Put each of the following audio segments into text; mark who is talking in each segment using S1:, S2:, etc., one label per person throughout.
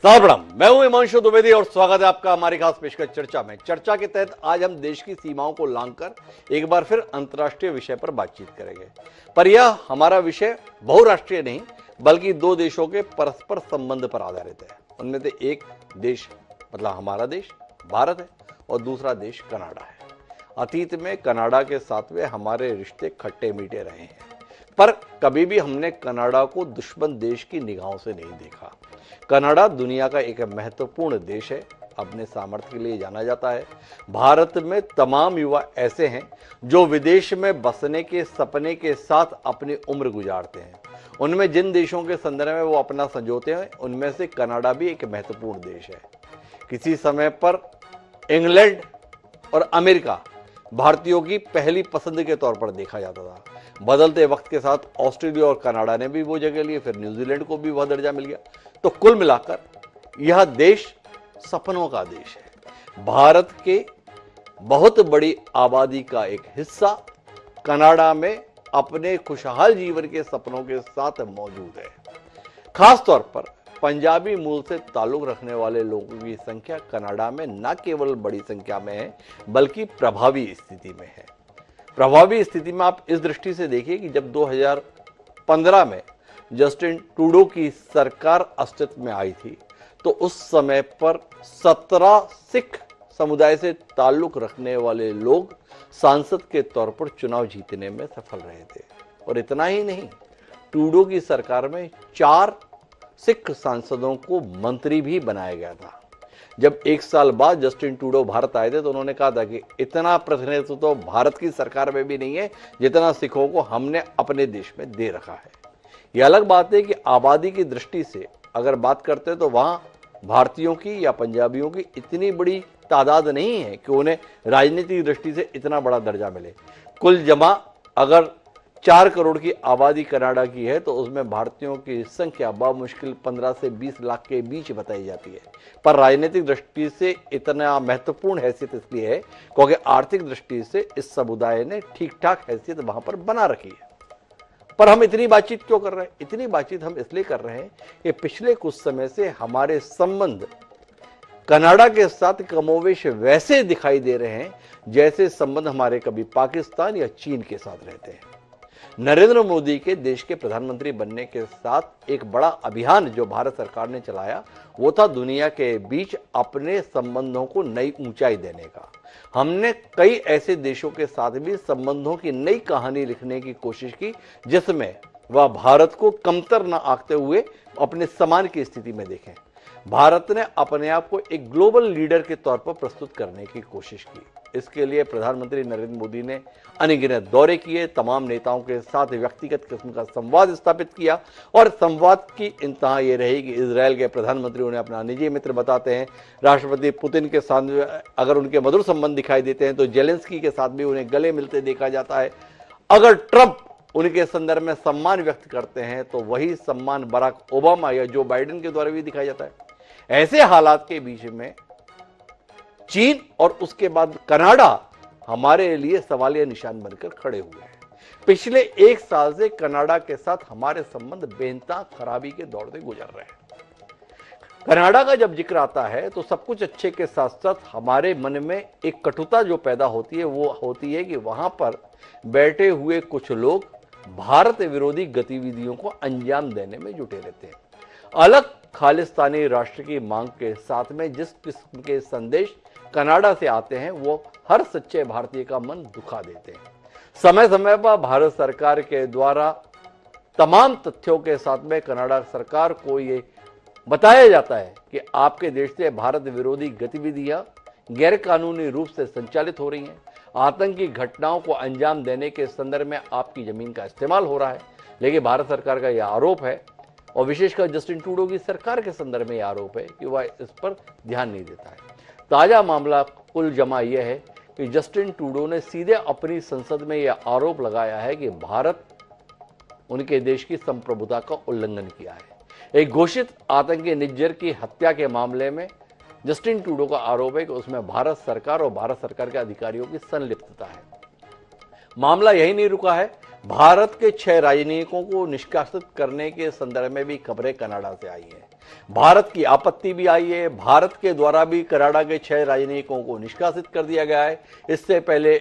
S1: साहब मैं हूं हिमांशु द्विवेदी और स्वागत है आपका हमारी खास पेशकश चर्चा में। चर्चा के तहत आज हम देश की सीमाओं को लांघकर एक बार फिर अंतर्राष्ट्रीय विषय पर बातचीत करेंगे। पर यह हमारा विषय बहुराष्ट्रीय नहीं बल्कि दो देशों के परस्पर संबंध पर आधारित है। उनमें से एक देश मतलब हमारा देश भारत है और दूसरा देश कनाडा है। अतीत में कनाडा के साथ में हमारे रिश्ते खट्टे मीठे रहे हैं, पर कभी भी हमने कनाडा को दुश्मन देश की निगाहों से नहीं देखा। कनाडा दुनिया का एक महत्वपूर्ण देश है, अपने सामर्थ्य के लिए जाना जाता है। भारत में तमाम युवा ऐसे हैं जो विदेश में बसने के सपने के साथ अपनी उम्र गुजारते हैं। उनमें जिन देशों के संदर्भ में वो अपना संजोते हैं उनमें से कनाडा भी एक महत्वपूर्ण देश है। किसी समय पर इंग्लैंड और अमेरिका भारतीयों की पहली पसंद के तौर पर देखा जाता था। बदलते वक्त के साथ ऑस्ट्रेलिया और कनाडा ने भी वो जगह ली, फिर न्यूजीलैंड को भी वह दर्जा मिल गया। तो कुल मिलाकर यह देश सपनों का देश है। भारत के बहुत बड़ी आबादी का एक हिस्सा कनाडा में अपने खुशहाल जीवन के सपनों के साथ मौजूद है। खास तौर पर पंजाबी मूल से ताल्लुक रखने वाले लोगों की संख्या कनाडा में न केवल बड़ी संख्या में है बल्कि प्रभावी स्थिति में है। प्रभावी स्थिति में आप इस दृष्टि से देखिए कि जब 2015 में जस्टिन ट्रूडो की सरकार अस्तित्व में आई थी तो उस समय पर 17 सिख समुदाय से ताल्लुक रखने वाले लोग सांसद के तौर पर चुनाव जीतने में सफल रहे थे। और इतना ही नहीं, ट्रूडो की सरकार में 4 सिख सांसदों को मंत्री भी बनाया गया था। जब एक साल बाद जस्टिन ट्रूडो भारत आए थे तो उन्होंने कहा था कि इतना प्रतिनिधित्व तो भारत की सरकार में भी नहीं है जितना सिखों को हमने अपने देश में दे रखा है। यह अलग बात है कि आबादी की दृष्टि से अगर बात करते हैं तो वहां भारतीयों की या पंजाबियों की इतनी बड़ी तादाद नहीं है कि उन्हें राजनीतिक दृष्टि से इतना बड़ा दर्जा मिले। कुल जमा अगर 4 करोड़ की आबादी कनाडा की है तो उसमें भारतीयों की संख्या बामुश्किल 15 से 20 लाख के बीच बताई जाती है। पर राजनीतिक दृष्टि से इतना महत्वपूर्ण हैसियत इसलिए है क्योंकि आर्थिक दृष्टि से इस समुदाय ने ठीक ठाक हैसियत वहां पर बना रखी है। पर हम इतनी बातचीत क्यों कर रहे हैं? इतनी बातचीत हम इसलिए कर रहे हैं कि पिछले कुछ समय से हमारे संबंध कनाडा के साथ कमोवेश वैसे दिखाई दे रहे हैं जैसे संबंध हमारे कभी पाकिस्तान या चीन के साथ रहते हैं। नरेंद्र मोदी के देश के प्रधानमंत्री बनने के साथ एक बड़ा अभियान जो भारत सरकार ने चलाया वो था दुनिया के बीच अपने संबंधों को नई ऊंचाई देने का। हमने कई ऐसे देशों के साथ भी संबंधों की नई कहानी लिखने की कोशिश की जिसमें वह भारत को कमतर न आंकते हुए अपने समान की स्थिति में देखें। भारत ने अपने आप को एक ग्लोबल लीडर के तौर पर प्रस्तुत करने की कोशिश की। इसके लिए प्रधानमंत्री नरेंद्र मोदी ने अनगिनत दौरे किए, तमाम नेताओं के साथ व्यक्तिगत किस्म का संवाद स्थापित किया और संवाद की इंतहा ये रही कि इजरायल के प्रधानमंत्री उन्हें अपना निजी मित्र बताते हैं। राष्ट्रपति पुतिन के साथ अगर उनके मधुर संबंध दिखाई देते हैं तो जेलेंस्की के साथ भी उन्हें गले मिलते देखा जाता है। अगर ट्रंप उनके संदर्भ में सम्मान व्यक्त करते हैं तो वही सम्मान बराक ओबामा या जो बाइडेन के द्वारा भी दिखाया जाता है। ऐसे हालात के बीच में चीन और उसके बाद कनाडा हमारे लिए सवालिया निशान बनकर खड़े हुए हैं। पिछले 1 साल से कनाडा के साथ हमारे संबंध बेइंतहा खराबी के दौर से गुजर रहे हैं। कनाडा का जब जिक्र आता है तो सब कुछ अच्छे के साथ साथ हमारे मन में एक कटुता जो पैदा होती है वो होती है कि वहां पर बैठे हुए कुछ लोग भारत विरोधी गतिविधियों को अंजाम देने में जुटे रहते हैं। अलग खालिस्तानी राष्ट्र की मांग के साथ में जिस किस्म के संदेश कनाडा से आते हैं वो हर सच्चे भारतीय का मन दुखा देते हैं। समय समय पर भारत सरकार के द्वारा तमाम तथ्यों के साथ में कनाडा सरकार को ये बताया जाता है कि आपके देश से भारत विरोधी गतिविधियां गैर कानूनी रूप से संचालित हो रही हैं, आतंकी घटनाओं को अंजाम देने के संदर्भ में आपकी जमीन का इस्तेमाल हो रहा है। लेकिन भारत सरकार का यह आरोप है और विशेषकर जस्टिन ट्रूडो की सरकार के संदर्भ में यह आरोप है कि वह इस पर ध्यान नहीं देता है। ताजा मामला कुल जमा यह है कि जस्टिन ट्रूडो ने सीधे अपनी संसद में यह आरोप लगाया है कि भारत उनके देश की संप्रभुता का उल्लंघन किया है। एक घोषित आतंकी निज्जर की हत्या के मामले में जस्टिन ट्रूडो का आरोप है कि उसमें भारत सरकार और भारत सरकार के अधिकारियों की संलिप्तता है। मामला यही नहीं रुका है, भारत के 6 राजनयिकों को निष्कासित करने के संदर्भ में भी खबरें कनाडा से आई हैं। भारत की आपत्ति भी आई है। भारत के द्वारा भी कनाडा के 6 राजनयिकों को निष्कासित कर दिया गया है। इससे पहले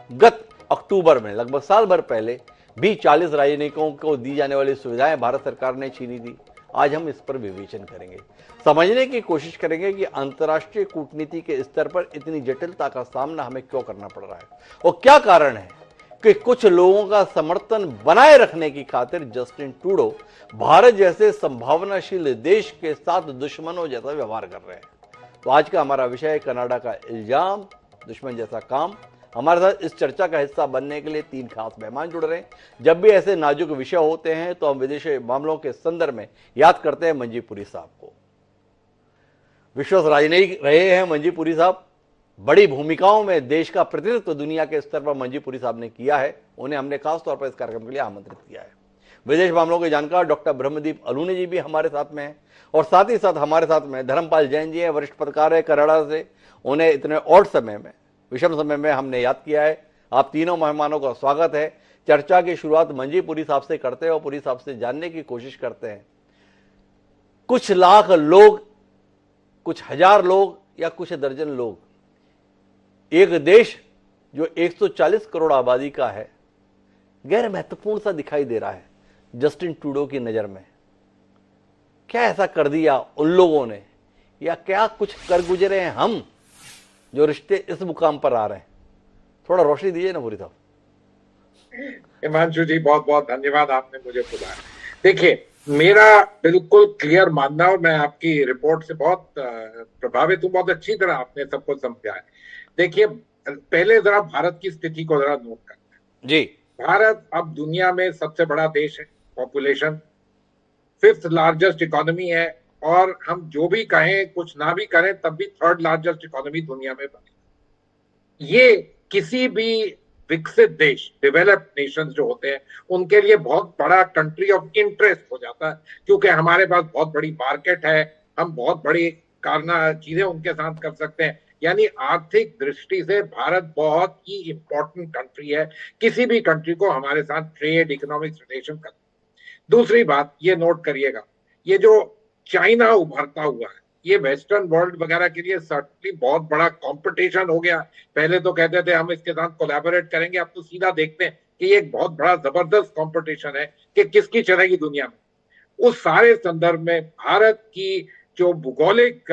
S1: गत अक्टूबर में, लगभग साल भर पहले भी 40 राजनयिकों को दी जाने वाली सुविधाएं भारत सरकार ने छीनी थी। आज हम इस पर विवेचन करेंगे, समझने की कोशिश करेंगे कि अंतर्राष्ट्रीय कूटनीति के स्तर पर इतनी जटिलता का सामना हमें क्यों करना पड़ रहा है और क्या कारण है कि कुछ लोगों का समर्थन बनाए रखने की खातिर जस्टिन ट्रूडो भारत जैसे संभावनाशील देश के साथ दुश्मनों जैसा व्यवहार कर रहे हैं। तो आज का हमारा विषय है कनाडा का इल्जाम, दुश्मन जैसा काम। हमारे साथ इस चर्चा का हिस्सा बनने के लिए 3 खास मेहमान जुड़ रहे हैं। जब भी ऐसे नाजुक विषय होते हैं तो हम विदेशी मामलों के संदर्भ में याद करते हैं मंजी पुरी साहब को। विश्वस्त राजनयिक रहे हैं मंजी पुरी साहब। बड़ी भूमिकाओं में देश का प्रतिनिधित्व दुनिया के स्तर पर मंजी पुरी साहब ने किया है। उन्हें हमने खासतौर पर इस कार्यक्रम के लिए आमंत्रित किया है। विदेश मामलों के जानकार डॉक्टर ब्रह्मदीप अलूने जी भी हमारे साथ में हैं और साथ ही साथ हमारे साथ में धर्मपाल जैन जी हैं, वरिष्ठ पत्रकार है कनाडा से। उन्हें इतने ऑड समय में, विषम समय में हमने याद किया है। आप तीनों मेहमानों का स्वागत है। चर्चा की शुरुआत मंजी पुरी साहब से करते हैं और पुरी साहब से जानने की कोशिश करते हैं, कुछ लाख लोग, कुछ हजार लोग या कुछ दर्जन लोग, एक देश जो 140 करोड़ आबादी का है, गैर महत्वपूर्ण सा दिखाई दे रहा है जस्टिन ट्रूडो की नजर में। क्या ऐसा कर दिया उन लोगों ने, या क्या कुछ कर गुजरे हैं हम जो रिश्ते इस मुकाम पर आ रहे हैं? थोड़ा रोशनी दीजिए ना पुरी साहब।
S2: हिमांशु जी, बहुत बहुत धन्यवाद, आपने मुझे बुलाया। देखिए, मेरा बिल्कुल क्लियर मानना, और मैं आपकी रिपोर्ट से बहुत प्रभावित हूँ। बहुत अच्छी तरह आपने सबको समझाया। देखिए, पहले जरा भारत की स्थिति को जरा नोट करते हैं
S1: जी।
S2: भारत अब दुनिया में सबसे बड़ा देश है, पॉपुलेशन 5th लार्जेस्ट इकोनॉमी है, और हम जो भी कहें, कुछ ना भी करें, तब भी 3rd लार्जेस्ट इकोनॉमी दुनिया में बनी। ये किसी भी विकसित देश, डेवलप्ड नेशंस जो होते हैं, उनके लिए बहुत बड़ा कंट्री ऑफ इंटरेस्ट हो जाता है, क्योंकि हमारे पास बहुत बड़ी मार्केट है, हम बहुत बड़ी कारना चीजें उनके साथ कर सकते हैं। यानी आर्थिक दृष्टि से भारत बहुत ही इंपॉर्टेंट कंट्री है, किसी भी कंट्री को हमारे साथ ट्रेड, इकोनॉमिक रिलेशन कर। दूसरी बात ये नोट करिएगा, ये जो चाइना उभरता हुआ है, ये वेस्टर्न वर्ल्ड वगैरह के लिए सर्टनली बहुत बड़ा कंपटीशन हो गया। पहले तो कहते थे हम इसके साथ कोलैबोरेट करेंगे, अब तो सीधा देखते हैं कि ये एक बहुत बड़ा जबरदस्त कंपटीशन है कि किसकी चलेगी दुनिया में। उस सारे संदर्भ में भारत की जो भूगोलिक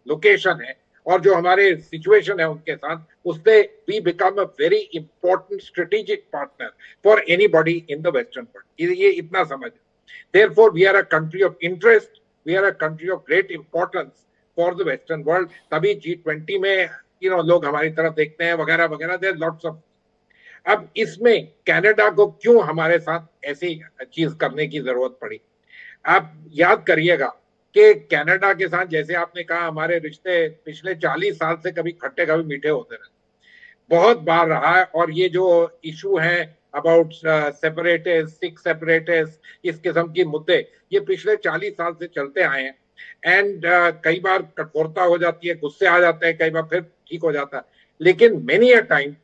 S2: लोकेशन है और जो हमारे सिचुएशन है उनके साथ, उससे we become a very important strategic partner for anybody in the western world. ये इतना समझ। Therefore we are a country of interest, we are a country of great importance for the western world। तभी G20 में लोग हमारी तरफ देखते हैं वगैरह वगैरह। there are lots of। अब इसमें कनाडा को क्यों हमारे साथ ऐसी चीज करने की जरूरत पड़ी? आप याद करिएगा कि कनाडा के साथ, जैसे आपने कहा, हमारे रिश्ते पिछले 40 साल से कभी खट्टे कभी मीठे होते रहे, बहुत बार रहा है। और ये जो इशू है अबाउट सेपरेटिस्ट, सिख सेपरेटिस्ट, इस किस्म की मुद्दे, ये पिछले 40 साल से चलते आए हैं। एंड कई बार कठोरता हो जाती है, गुस्से आ जाते हैं, कई बार फिर ठीक हो जाता है। लेकिन many a time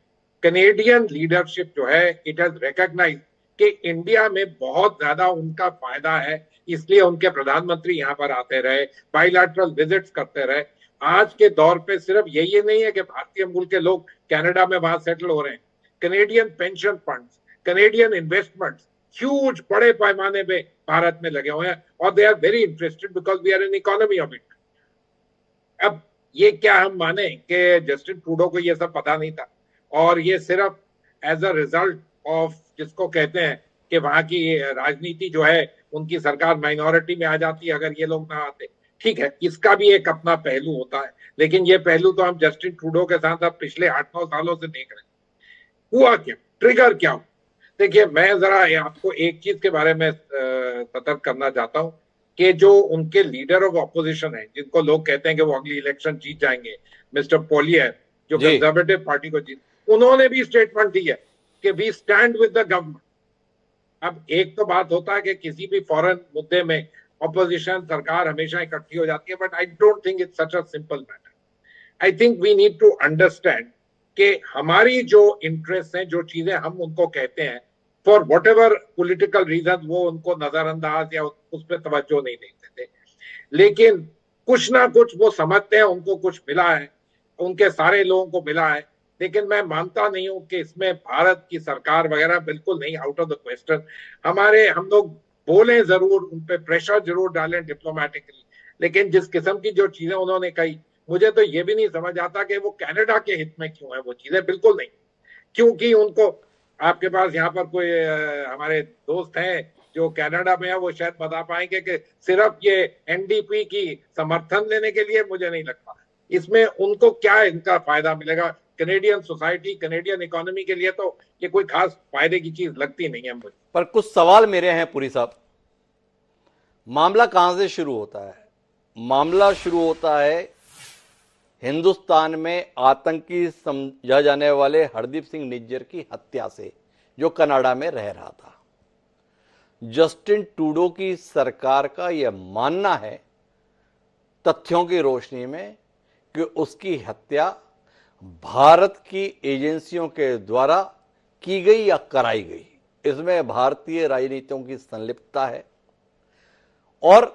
S2: Canadian leadership जो है, इट हैज रिकॉग्नाइज्ड कि इंडिया में बहुत ज्यादा उनका फायदा है, इसलिए उनके प्रधानमंत्री यहाँ पर आते रहे, बाइलैटरल विजिट्स करते रहे। आज के दौर पे सिर्फ यही नहीं है कि भारतीय मूल के लोग कनाडा में वहां सेटल हो रहे हैं। Canadian pension funds, Canadian investments huge, बड़े पैमाने पे भारत में लगे हुए हैं, और they are very interested because we are an economy of it. अब ये क्या हम माने कि जस्टिन ट्रूडो को ये सब पता नहीं था, और ये सिर्फ एज अ रिजल्ट ऑफ, जिसको कहते हैं कि वहां की राजनीति जो है, उनकी सरकार माइनॉरिटी में आ जाती है अगर ये लोग ना आते। ठीक है, इसका भी एक अपना पहलू होता है, लेकिन ये पहलू तो हम जस्टिन ट्रूडो के साथ अब पिछले 8-9 सालों से देख रहे हैं। हुआ क्या, ट्रिगर क्या हुआ? देखिए, मैं जरा आपको एक चीज के बारे में सतर्क करना चाहता हूं कि जो उनके लीडर ऑफ ऑपोजिशन है, जिनको लोग कहते हैं कि वो अगली इलेक्शन जीत जाएंगे, मिस्टर पोलियर, जो कंजर्वेटिव पार्टी को जीत, उन्होंने भी स्टेटमेंट दी है कि we stand with the government. अब एक तो बात होता है कि किसी भी फॉरेन मुद्दे में ऑपोजिशन, सरकार हमेशा इकट्ठी हो जाती है, but I don't think it's such a simple matter. I think we need to understand कि हमारी जो इंटरेस्ट हैं, जो चीजें हम उनको कहते हैं, for whatever political reason, वो उनको नजरअंदाज या उस पर तवज्जो नहीं देते थे। लेकिन कुछ ना कुछ वो समझते हैं, उनको कुछ मिला है, उनके सारे लोगों को मिला है। लेकिन मैं मानता नहीं हूं कि इसमें भारत की सरकार वगैरह बिल्कुल नहीं, आउट ऑफ द क्वेश्चन। हम लोग बोले जरूर, उन पे प्रेशर जरूर डालें डिप्लोमेटिकली, लेकिन जिस किस्म की जो चीजें उन्होंने कही, मुझे तो ये भी नहीं समझ आता कि वो कनाडा के हित में क्यों है वो चीजें, बिल्कुल नहीं। क्योंकि उनको, आपके पास यहाँ पर कोई हमारे दोस्त हैं जो कनाडा में है, वो शायद बता पाएंगे कि सिर्फ ये एनडीपी की समर्थन लेने के लिए, मुझे नहीं लगता इसमें उनको क्या इनका फायदा मिलेगा। कनेडियन सोसाइटी, कनेडियन इकोनॉमी के लिए तो ये कोई खास फायदे की चीज लगती नहीं है मुझे।
S1: पर कुछ सवाल मेरे हैं पुरी साहब। मामला कहां से शुरू होता है? मामला शुरू होता है हिंदुस्तान में आतंकी समझा जाने वाले हरदीप सिंह निज्जर की हत्या से, जो कनाडा में रह रहा था। जस्टिन ट्रूडो की सरकार का यह मानना है तथ्यों की रोशनी में कि उसकी हत्या भारत की एजेंसियों के द्वारा की गई या कराई गई। इसमें भारतीय राजनीतियों की संलिप्तता है और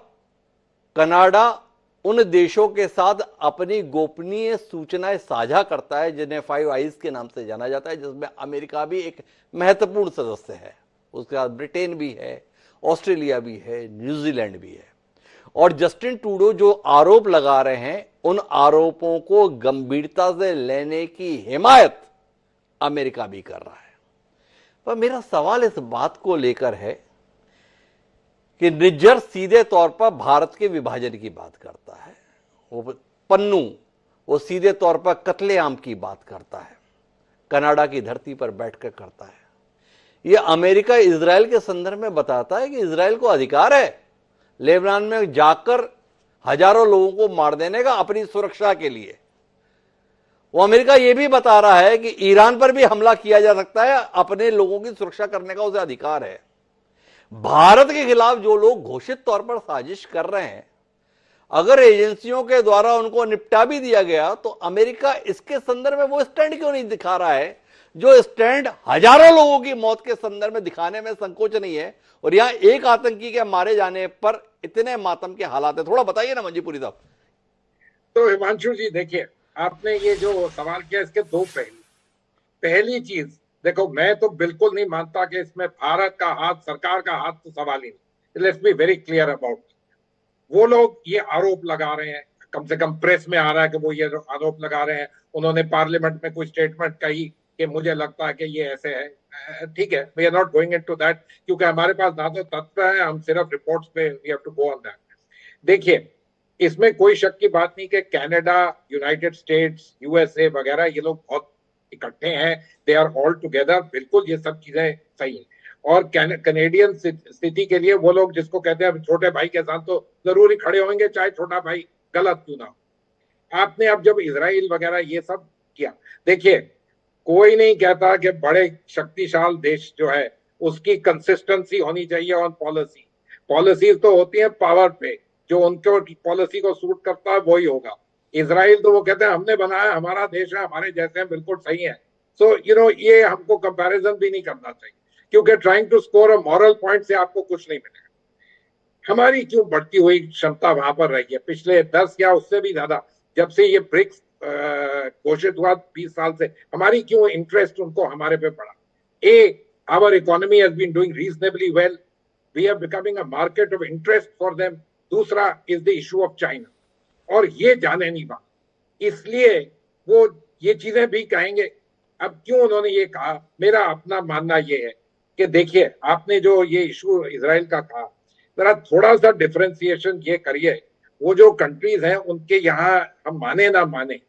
S1: कनाडा उन देशों के साथ अपनी गोपनीय सूचनाएं साझा करता है जिन्हें 5 आइज के नाम से जाना जाता है, जिसमें अमेरिका भी एक महत्वपूर्ण सदस्य है, उसके साथ ब्रिटेन भी है, ऑस्ट्रेलिया भी है, न्यूजीलैंड भी है। और जस्टिन ट्रूडो जो आरोप लगा रहे हैं, उन आरोपों को गंभीरता से लेने की हिमायत अमेरिका भी कर रहा है। पर मेरा सवाल इस बात को लेकर है कि निज्जर सीधे तौर पर भारत के विभाजन की बात करता है, वो सीधे तौर पर कत्लेआम की बात करता है, कनाडा की धरती पर बैठकर करता है। यह अमेरिका इजराइल के संदर्भ में बताता है कि इजराइल को अधिकार है लेबनान में जाकर हजारों लोगों को मार देने का अपनी सुरक्षा के लिए। वो अमेरिका यह भी बता रहा है कि ईरान पर भी हमला किया जा सकता है, अपने लोगों की सुरक्षा करने का उसे अधिकार है। भारत के खिलाफ जो लोग घोषित तौर पर साजिश कर रहे हैं, अगर एजेंसियों के द्वारा उनको निपटा भी दिया गया तो अमेरिका इसके संदर्भ में वो स्टैंड क्यों नहीं दिखा रहा है जो स्टैंड हजारों लोगों की मौत के संदर्भ में दिखाने में संकोच नहीं है, और यहां एक आतंकी के मारे जाने पर इतने मातम के हालात है। थोड़ा बताइए ना मंजीपुरी साहब।
S2: तो हिमांशु जी देखिए, आपने ये जो सवाल किया इसके दो पहलू। पहली चीज देखो, मैं तो बिल्कुल नहीं मानता कि इसमें भारत का हाथ, सरकार का हाथ तो सवाल ही नहीं। Let's be very clear about. वो लोग ये आरोप लगा रहे हैं, कम से कम प्रेस में आ रहा है कि वो ये आरोप लगा रहे हैं। उन्होंने पार्लियामेंट में कोई स्टेटमेंट कही कि मुझे लगता है कि ये ऐसे है। ठीक है, we are not going into that, क्योंकि हमारे पास ना तो तथ्य है, हम सिर्फ रिपोर्ट्स पे we have to go on that. देखिए, इसमें कोई शक की बात नहीं कि कनाडा, यूनाइटेड स्टेट्स, यूएसए वगैरह ये लोग बहुत इकट्ठे हैं, दे आर ऑल टुगेदर, बिल्कुल ये सब चीजें सही है। और कनेडियन स्थिति के लिए वो लोग जिसको कहते हैं छोटे भाई के साथ तो जरूर ही खड़े होंगे, चाहे छोटा भाई गलत क्यों ना हो। आपने अब जब इजराइल वगैरह ये सब किया, देखिए कोई नहीं कहता कि बड़े शक्तिशाली देश जो है उसकी कंसिस्टेंसी होनी चाहिए ऑन पॉलिसी। पॉलिसी तो होती है पावर पे, जो उनको पॉलिसी को सूट करता है वही होगा। इजराइल तो वो कहते हैं हमने बनाया, हमारा देश है, हमारे जैसे हैं, बिल्कुल सही है। सो ये हमको कंपैरिजन भी नहीं करना चाहिए, क्योंकि trying to score a moral point से आपको कुछ नहीं मिलेगा। हमारी क्यों बढ़ती हुई क्षमता वहां पर रही है पिछले 10 या उससे भी ज्यादा, जब से ये ब्रिक्स घोषित हुआ 20 साल से, हमारी क्यों इंटरेस्ट उनको हमारे पे पड़ा? Our economy has been doing reasonably well, we are becoming a market of interest for them. दूसरा is the issue of China, और ये जाने नहीं बात, इसलिए वो ये चीजें भी कहेंगे। अब क्यों उन्होंने ये कहा, मेरा अपना मानना ये है कि देखिए, आपने जो ये इशू इजराइल का कहा, जरा थोड़ा सा डिफरेंशिएशन ये करिए। वो जो कंट्रीज हैं उनके यहाँ, हम माने ना माने,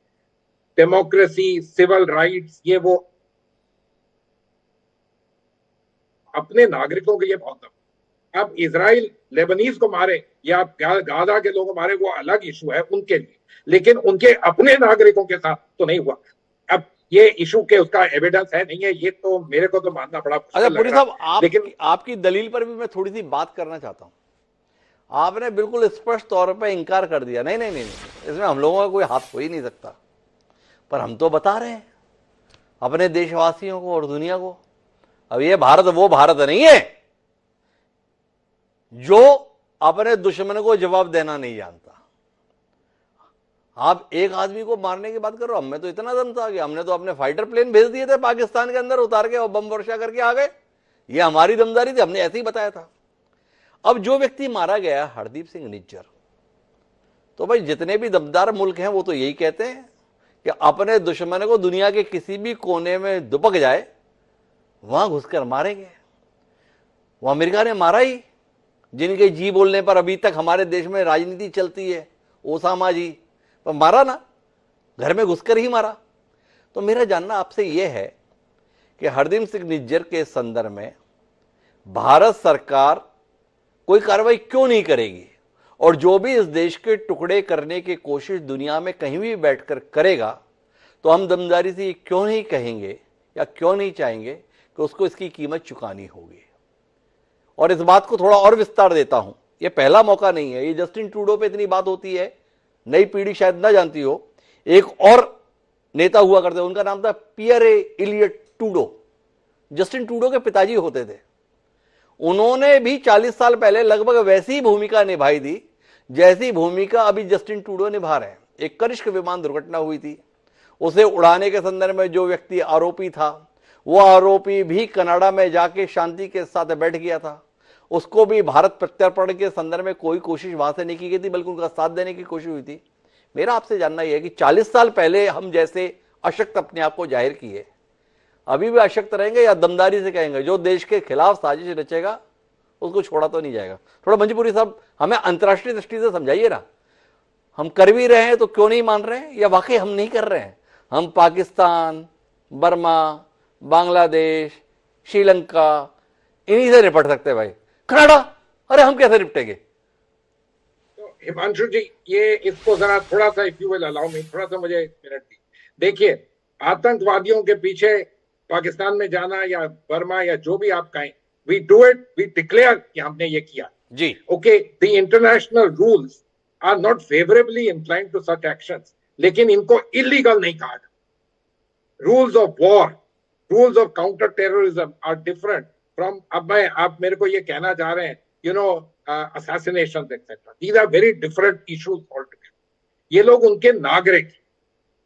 S2: डेमोक्रेसी, सिविल राइट्स, ये वो अपने नागरिकों के लिए बहुत दम। अब इजराइल लेबनीज को मारे या गाजा के लोगों को मारे, वो अलग इशू है उनके लिए, लेकिन उनके अपने नागरिकों के साथ तो नहीं हुआ। अब ये इशू के उसका एविडेंस है नहीं है, ये तो मेरे को तो मानना बड़ा मुश्किल लग
S1: पुरी
S2: रहा
S1: साहब,
S2: है। लेकिन
S1: आपकी दलील पर भी मैं थोड़ी सी बात करना चाहता हूं। आपने बिल्कुल स्पष्ट तौर पर इंकार कर दिया, नहीं नहीं नहीं नहीं, इसमें हम लोगों का कोई हाथ हो ही नहीं सकता। पर हम तो बता रहे हैं अपने देशवासियों को और दुनिया को, अब ये भारत वो भारत नहीं है जो अपने दुश्मन को जवाब देना नहीं जानता। आप एक आदमी को मारने की बात करो, हमें तो इतना दम था कि हमने तो अपने फाइटर प्लेन भेज दिए थे पाकिस्तान के अंदर, उतार के और बम वर्षा करके आ गए। ये हमारी दमदारी थी, हमने ऐसे ही बताया था। अब जो व्यक्ति मारा गया हरदीप सिंह निज्जर, तो भाई जितने भी दमदार मुल्क हैं वो तो यही कहते हैं कि अपने दुश्मन को दुनिया के किसी भी कोने में दुपक जाए वहां घुसकर मारेंगे। वो अमेरिका ने मारा ही, जिनके जी बोलने पर अभी तक हमारे देश में राजनीति चलती है, ओसामा जी, पर मारा ना, घर में घुसकर ही मारा। तो मेरा जानना आपसे यह है कि हरदीप सिंह निज्जर के संदर्भ में भारत सरकार कोई कार्रवाई क्यों नहीं करेगी, और जो भी इस देश के टुकड़े करने की कोशिश दुनिया में कहीं भी बैठकर करेगा, तो हम दमदारी से ये क्यों नहीं कहेंगे या क्यों नहीं चाहेंगे कि उसको इसकी कीमत चुकानी होगी। और इस बात को थोड़ा और विस्तार देता हूं, ये पहला मौका नहीं है, ये जस्टिन ट्रूडो पे इतनी बात होती है, नई पीढ़ी शायद ना जानती हो। एक और नेता हुआ करते, उनका नाम था पियर इलियट ट्रूडो, जस्टिन ट्रूडो के पिताजी होते थे। उन्होंने भी 40 साल पहले लगभग वैसी भूमिका निभाई थी जैसी भूमिका अभी जस्टिन ट्रूडो निभा रहे हैं। एक कनिष्क विमान दुर्घटना हुई थी, उसे उड़ाने के संदर्भ में जो व्यक्ति आरोपी था, वो आरोपी भी कनाडा में जाके शांति के साथ बैठ गया था। उसको भी भारत प्रत्यर्पण के संदर्भ में कोई कोशिश वहां से नहीं की गई थी, बल्कि उनका साथ देने की कोशिश हुई थी। मेरा आपसे जानना यह है कि 40 साल पहले हम जैसे अशक्त अपने आप को जाहिर किए, अभी भी अशक्त रहेंगे या दमदारी से कहेंगे जो देश के खिलाफ साजिश रचेगा उसको छोड़ा तो नहीं जाएगा? थोड़ा मंजीपुरी साहब हमें अंतर्राष्ट्रीय दृष्टि से समझाइए ना, हम कर भी रहे हैं तो क्यों नहीं मान रहे हैं, या वाकई हम नहीं कर रहे हैं? हम पाकिस्तान, बर्मा, बांग्लादेश, श्रीलंका, इन्हीं से निपट सकते हैं भाई। कनाडा, अरे हम कैसे निपटेंगे?
S2: तो हिमांशु जी, ये इसको जरा थोड़ा सा, if you will allow me, थोड़ा सा मुझे मिनट दी। देखिए, आतंकवादियों के पीछे पाकिस्तान में जाना या बर्मा या जो भी आप कहें, we do it, we declare कि हमने ये किया
S1: जी।
S2: Okay, the international rules are not favourably inclined to such actions, लेकिन इनको इलीगल नहीं कहा। Rules of war, rules of counter terrorism are different from, अब मैं, आप मेरे को ये कहना चाह रहे हैं, you know, assassination etcetera, these are very different issues altogether. ये लोग उनके नागरिक।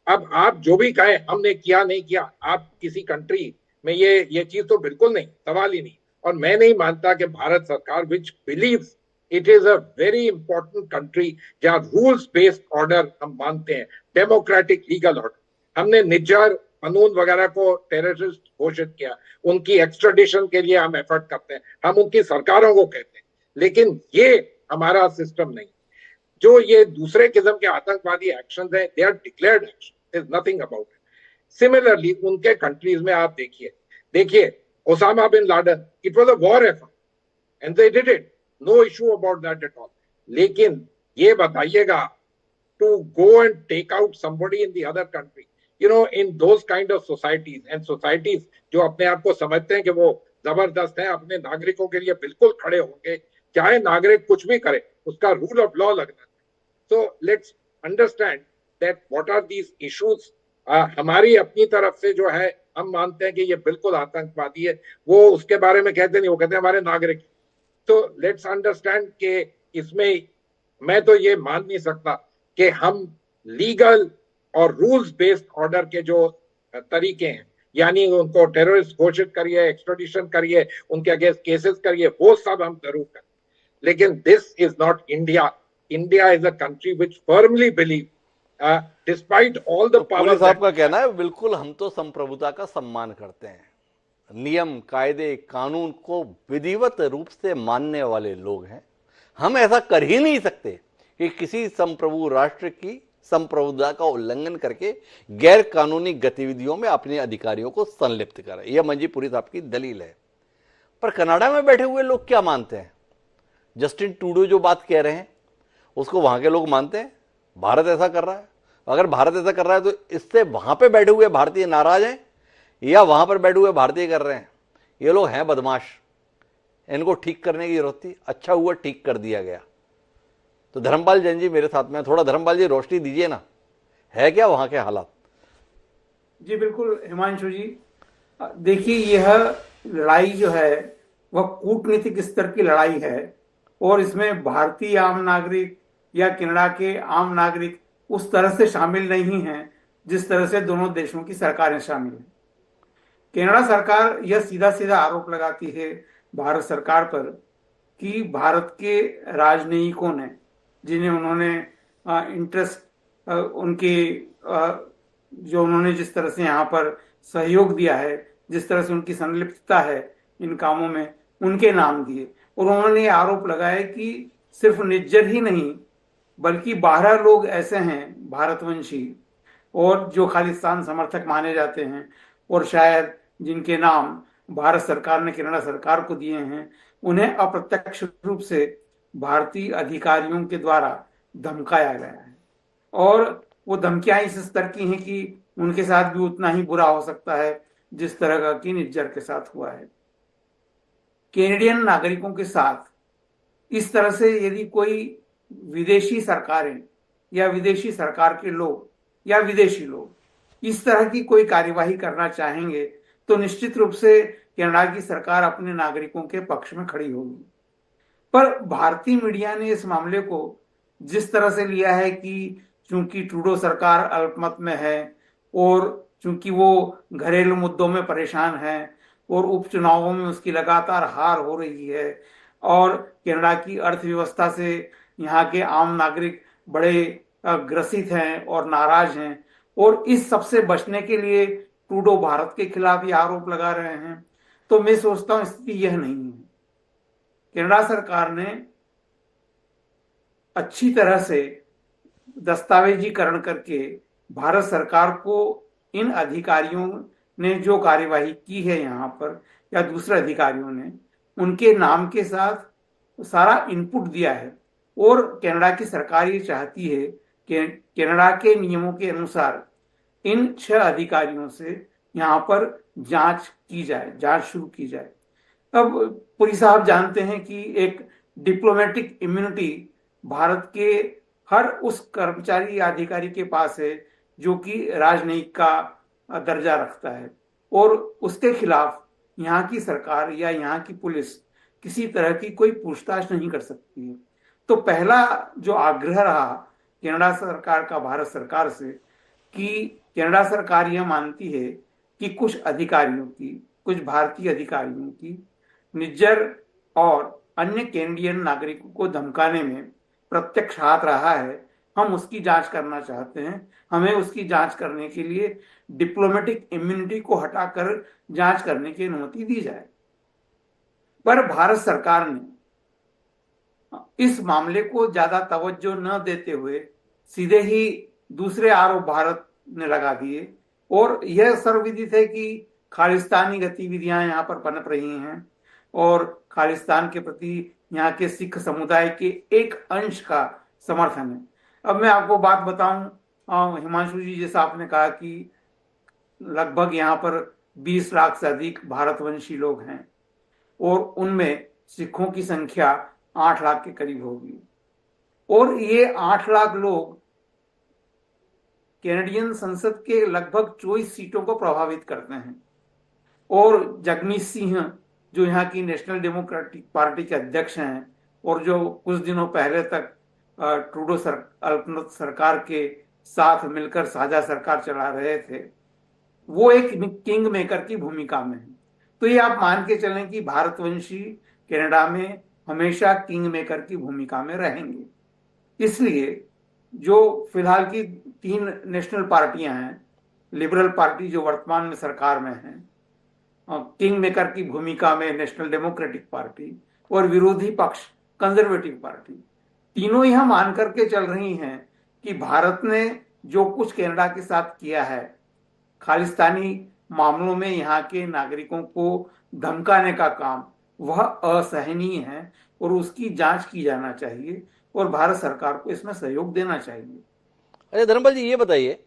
S2: अब आप जो भी कहें हमने किया नहीं किया, आप किसी कंट्री में ये चीज तो बिल्कुल नहीं, सवाल ही नहीं। और मैं नहीं मानता कि भारत सरकार which believes it is a very important country जहां रूल्स बेस्ड ऑर्डर हम मानते हैं, डेमोक्रेटिक लीगल ऑर्डर। हमने निज्जर, पनून वगैरह को टेररिस्ट घोषित किया, उनकी एक्स्ट्राडिशन के लिए हम एफर्ट करते हैं, हम उनकी सरकारों को कहते हैं, लेकिन ये हमारा सिस्टम नहीं। जो ये दूसरे किस्म के आतंकवादी एक्शन है, they are declared action, there is nothing about it. Similarly उनके कंट्रीज में आप देखिए Osama bin Laden, it was a war effort and they did it, no issue about that at all. लेकिन ये बताइएगा, to go and take out somebody in the other country, you know, in those kind of societies, and societies जो अपने आप को समझते हैं कि वो जबरदस्त हैं, अपने नागरिकों के लिए बिल्कुल खड़े होंगे, चाहे नागरिक कुछ भी करे, उसका रूल ऑफ लॉ लगना है। So let's understand that what are these issues। हमारी अपनी तरफ से जो है, हम मानते हैं कि ये बिल्कुल आतंकवादी है, वो उसके बारे में कहते नहीं, वो कहते हैं हमारे नागरिक। तो लेट्स अंडरस्टैंड कि इसमें मैं तो ये मान नहीं सकता कि हम लीगल और रूल्स बेस्ड ऑर्डर के जो तरीके हैं, यानी उनको टेररिस्ट घोषित करिए, एक्स्ट्राडिशन करिए, उनके अगेंस्ट केसेस करिए, वो सब हम जरूर करें, लेकिन this is not India. India is a country which firmly believe, despite all the power.
S1: साहब का कहना है बिल्कुल, हम तो संप्रभुता का सम्मान करते हैं, नियम कायदे कानून को विधिवत रूप से मानने वाले लोग हैं। हम ऐसा कर ही नहीं सकते कि किसी संप्रभु राष्ट्र की संप्रभुता का उल्लंघन करके गैर कानूनी गतिविधियों में अपने अधिकारियों को संलिप्त करें। यह मंजीपुरी साहब की दलील है। पर कनाडा में बैठे हुए लोग क्या मानते हैं? जस्टिन ट्रूडो जो बात कह रहे हैं उसको वहां के लोग मानते हैं भारत ऐसा कर रहा है। अगर भारत ऐसा कर रहा है तो इससे वहां पे बैठे हुए भारतीय नाराज हैं या वहां पर बैठे हुए भारतीय कर रहे हैं? ये लोग हैं बदमाश, इनको ठीक करने की जरूरत थी, अच्छा हुआ ठीक कर दिया गया। तो धर्मपाल जैन जी मेरे साथ में, थोड़ा धर्मपाल जी रोशनी दीजिए ना, है क्या वहां के हालात?
S3: जी बिल्कुल हिमांशु जी, देखिए यह लड़ाई जो है वह कूटनीतिक स्तर की लड़ाई है और इसमें भारतीय आम नागरिक या कनाडा के आम नागरिक उस तरह से शामिल नहीं हैं जिस तरह से दोनों देशों की सरकारें शामिल हैं। कनाडा सरकार यह सीधा सीधा आरोप लगाती है भारत सरकार पर कि भारत के राजनयिकों ने, जिन्हें उन्होंने इंटरेस्ट उनके जो उन्होंने जिस तरह से यहाँ पर सहयोग दिया है, जिस तरह से उनकी संलिप्तता है इन कामों में, उनके नाम दिए। और उन्होंने ये आरोप लगाया कि सिर्फ निज्जर ही नहीं बल्कि 12 लोग ऐसे हैं भारतवंशी और जो खालिस्तान समर्थक माने जाते हैं और शायद जिनके नाम भारत सरकार ने कनाडा सरकार को दिए हैं, उन्हें अप्रत्यक्ष रूप से भारतीय अधिकारियों के द्वारा धमकाया गया है। और वो धमकियां इस स्तर की हैं कि उनके साथ भी उतना ही बुरा हो सकता है जिस तरह का कि निज्जर के साथ हुआ है। कैनेडियन नागरिकों के साथ इस तरह से यदि कोई विदेशी सरकारें या विदेशी सरकार के लोग या विदेशी लोग इस तरह की कोई कार्यवाही करना चाहेंगे तो निश्चित रूप से कनाडा की सरकार अपने नागरिकों के पक्ष में खड़ी होगी। पर भारतीय मीडिया ने इस मामले को जिस तरह से लिया है कि चूंकि ट्रूडो सरकार अल्पमत में है और चूंकि वो घरेलू मुद्दों में परेशान है और उपचुनावों में उसकी लगातार हार हो रही है और कनाडा की अर्थव्यवस्था से यहाँ के आम नागरिक बड़े ग्रसित हैं और नाराज हैं, और इस सबसे बचने के लिए ट्रूडो भारत के खिलाफ ये आरोप लगा रहे हैं, तो मैं सोचता हूं स्थिति यह नहीं है। कनाडा सरकार ने अच्छी तरह से दस्तावेजीकरण करके भारत सरकार को इन अधिकारियों ने जो कार्यवाही की है यहाँ पर या दूसरे अधिकारियों ने, उनके नाम के साथ सारा इनपुट दिया है। और कनाडा की सरकार ये चाहती है कि कनाडा के नियमों के अनुसार इन 6 अधिकारियों से यहाँ पर जांच की जाए, जांच शुरू की जाए। अब पुरी साहब जानते हैं कि एक डिप्लोमेटिक इम्यूनिटी भारत के हर उस कर्मचारी या अधिकारी के पास है जो कि राजनयिक का दर्जा रखता है, और उसके खिलाफ यहाँ की सरकार या यहाँ की पुलिस किसी तरह की कोई पूछताछ नहीं कर सकती है। तो पहला जो आग्रह रहा कनाडा सरकार का भारत सरकार से कि कनाडा सरकार यह मानती है कि कुछ अधिकारियों की, कुछ भारतीय अधिकारियों की निज्जर और अन्य कैनेडियन नागरिकों को धमकाने में प्रत्यक्ष हाथ रहा है, हम उसकी जांच करना चाहते हैं। हमें उसकी जांच करने के लिए डिप्लोमेटिक इम्यूनिटी को हटाकर जांच करने की अनुमति दी जाए। पर भारत सरकार ने इस मामले को ज्यादा तवज्जो न देते हुए सीधे ही दूसरे आरोप भारत ने लगा दिए, और यह सर्वविदित है कि खालिस्तानी गतिविधियां यहाँ पर पनप रही हैं और खालिस्तान के प्रति यहाँ के सिख समुदाय के एक अंश का समर्थन है। अब मैं आपको बात बताऊं हिमांशु जी, जैसा आपने कहा कि लगभग यहाँ पर 20 लाख से अधिक भारतवंशी लोग हैं और उनमें सिखों की संख्या 8 लाख के करीब होगी, और ये 8 लाख लोग कैनेडियन संसद के लगभग 24 सीटों को प्रभावित करते हैं। और जगमीत सिंह जो यहाँ की नेशनल डेमोक्रेटिक पार्टी के अध्यक्ष हैं और जो कुछ दिनों पहले तक ट्रूडो अल्पमत सरकार के साथ मिलकर साझा सरकार चला रहे थे, वो एक किंग मेकर की भूमिका में है। तो ये आप मान के चलें कि भारतवंशी कनाडा में हमेशा किंग मेकर की भूमिका में रहेंगे। इसलिए जो फिलहाल की 3 नेशनल पार्टियां हैं, लिबरल पार्टी जो वर्तमान में सरकार में है, किंग मेकर की भूमिका में नेशनल डेमोक्रेटिक पार्टी और विरोधी पक्ष कंजर्वेटिव पार्टी, तीनों यह मान करके चल रही हैं कि भारत ने जो कुछ कनाडा के साथ किया है, खालिस्तानी मामलों में यहाँ के नागरिकों को धमकाने का काम, वह असहनीय है और उसकी जांच की जाना चाहिए और भारत सरकार को इसमें सहयोग देना चाहिए।
S1: अच्छा धर्मपाल जी, ये बताइए,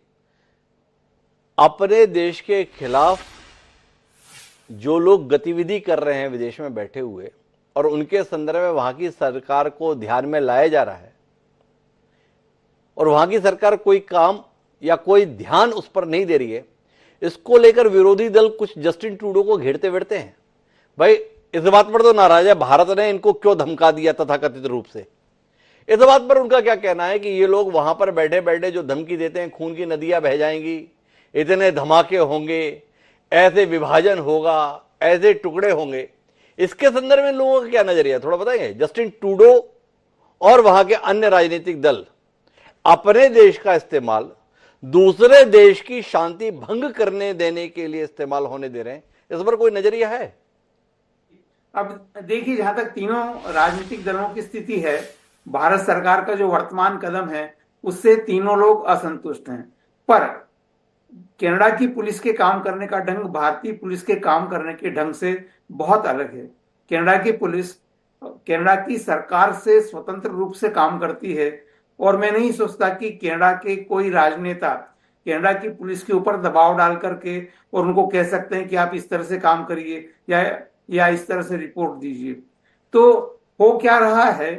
S1: अपने देश के खिलाफ जो लोग गतिविधि कर रहे हैं विदेश में बैठे हुए और उनके संदर्भ में वहां की सरकार को ध्यान में लाया जा रहा है और वहां की सरकार कोई काम या कोई ध्यान उस पर नहीं दे रही है, इसको लेकर विरोधी दल कुछ जस्टिन ट्रूडो को घेरते वेरते हैं। भाई इस बात पर तो नाराज है भारत ने इनको क्यों धमका दिया तथाकथित रूप से। इस बात पर उनका क्या कहना है कि ये लोग वहां पर बैठे बैठे जो धमकी देते हैं, खून की नदियां बह जाएंगी, इतने धमाके होंगे, ऐसे विभाजन होगा, ऐसे टुकड़े होंगे, इसके संदर्भ में लोगों का क्या नजरिया थोड़ा बताएंगे। जस्टिन ट्रूडो और वहां के अन्य राजनीतिक दल अपने देश का इस्तेमाल दूसरे देश की शांति भंग करने देने के लिए इस्तेमाल होने दे रहे हैं, इस पर कोई नजरिया है?
S3: अब देखिए, जहां तक तीनों राजनीतिक दलों की स्थिति है, भारत सरकार का जो वर्तमान कदम है उससे तीनों लोग असंतुष्ट हैं। पर कनाडा की पुलिस के काम करने का ढंग भारतीय पुलिस के काम करने के ढंग से बहुत अलग है। कनाडा की पुलिस कनाडा की सरकार से स्वतंत्र रूप से काम करती है और मैं नहीं सोचता कि कनाडा के कोई राजनेता कनाडा की पुलिस के ऊपर दबाव डाल करके और उनको कह सकते हैं कि आप इस तरह से काम करिए या इस तरह से रिपोर्ट दीजिए। तो हो क्या रहा है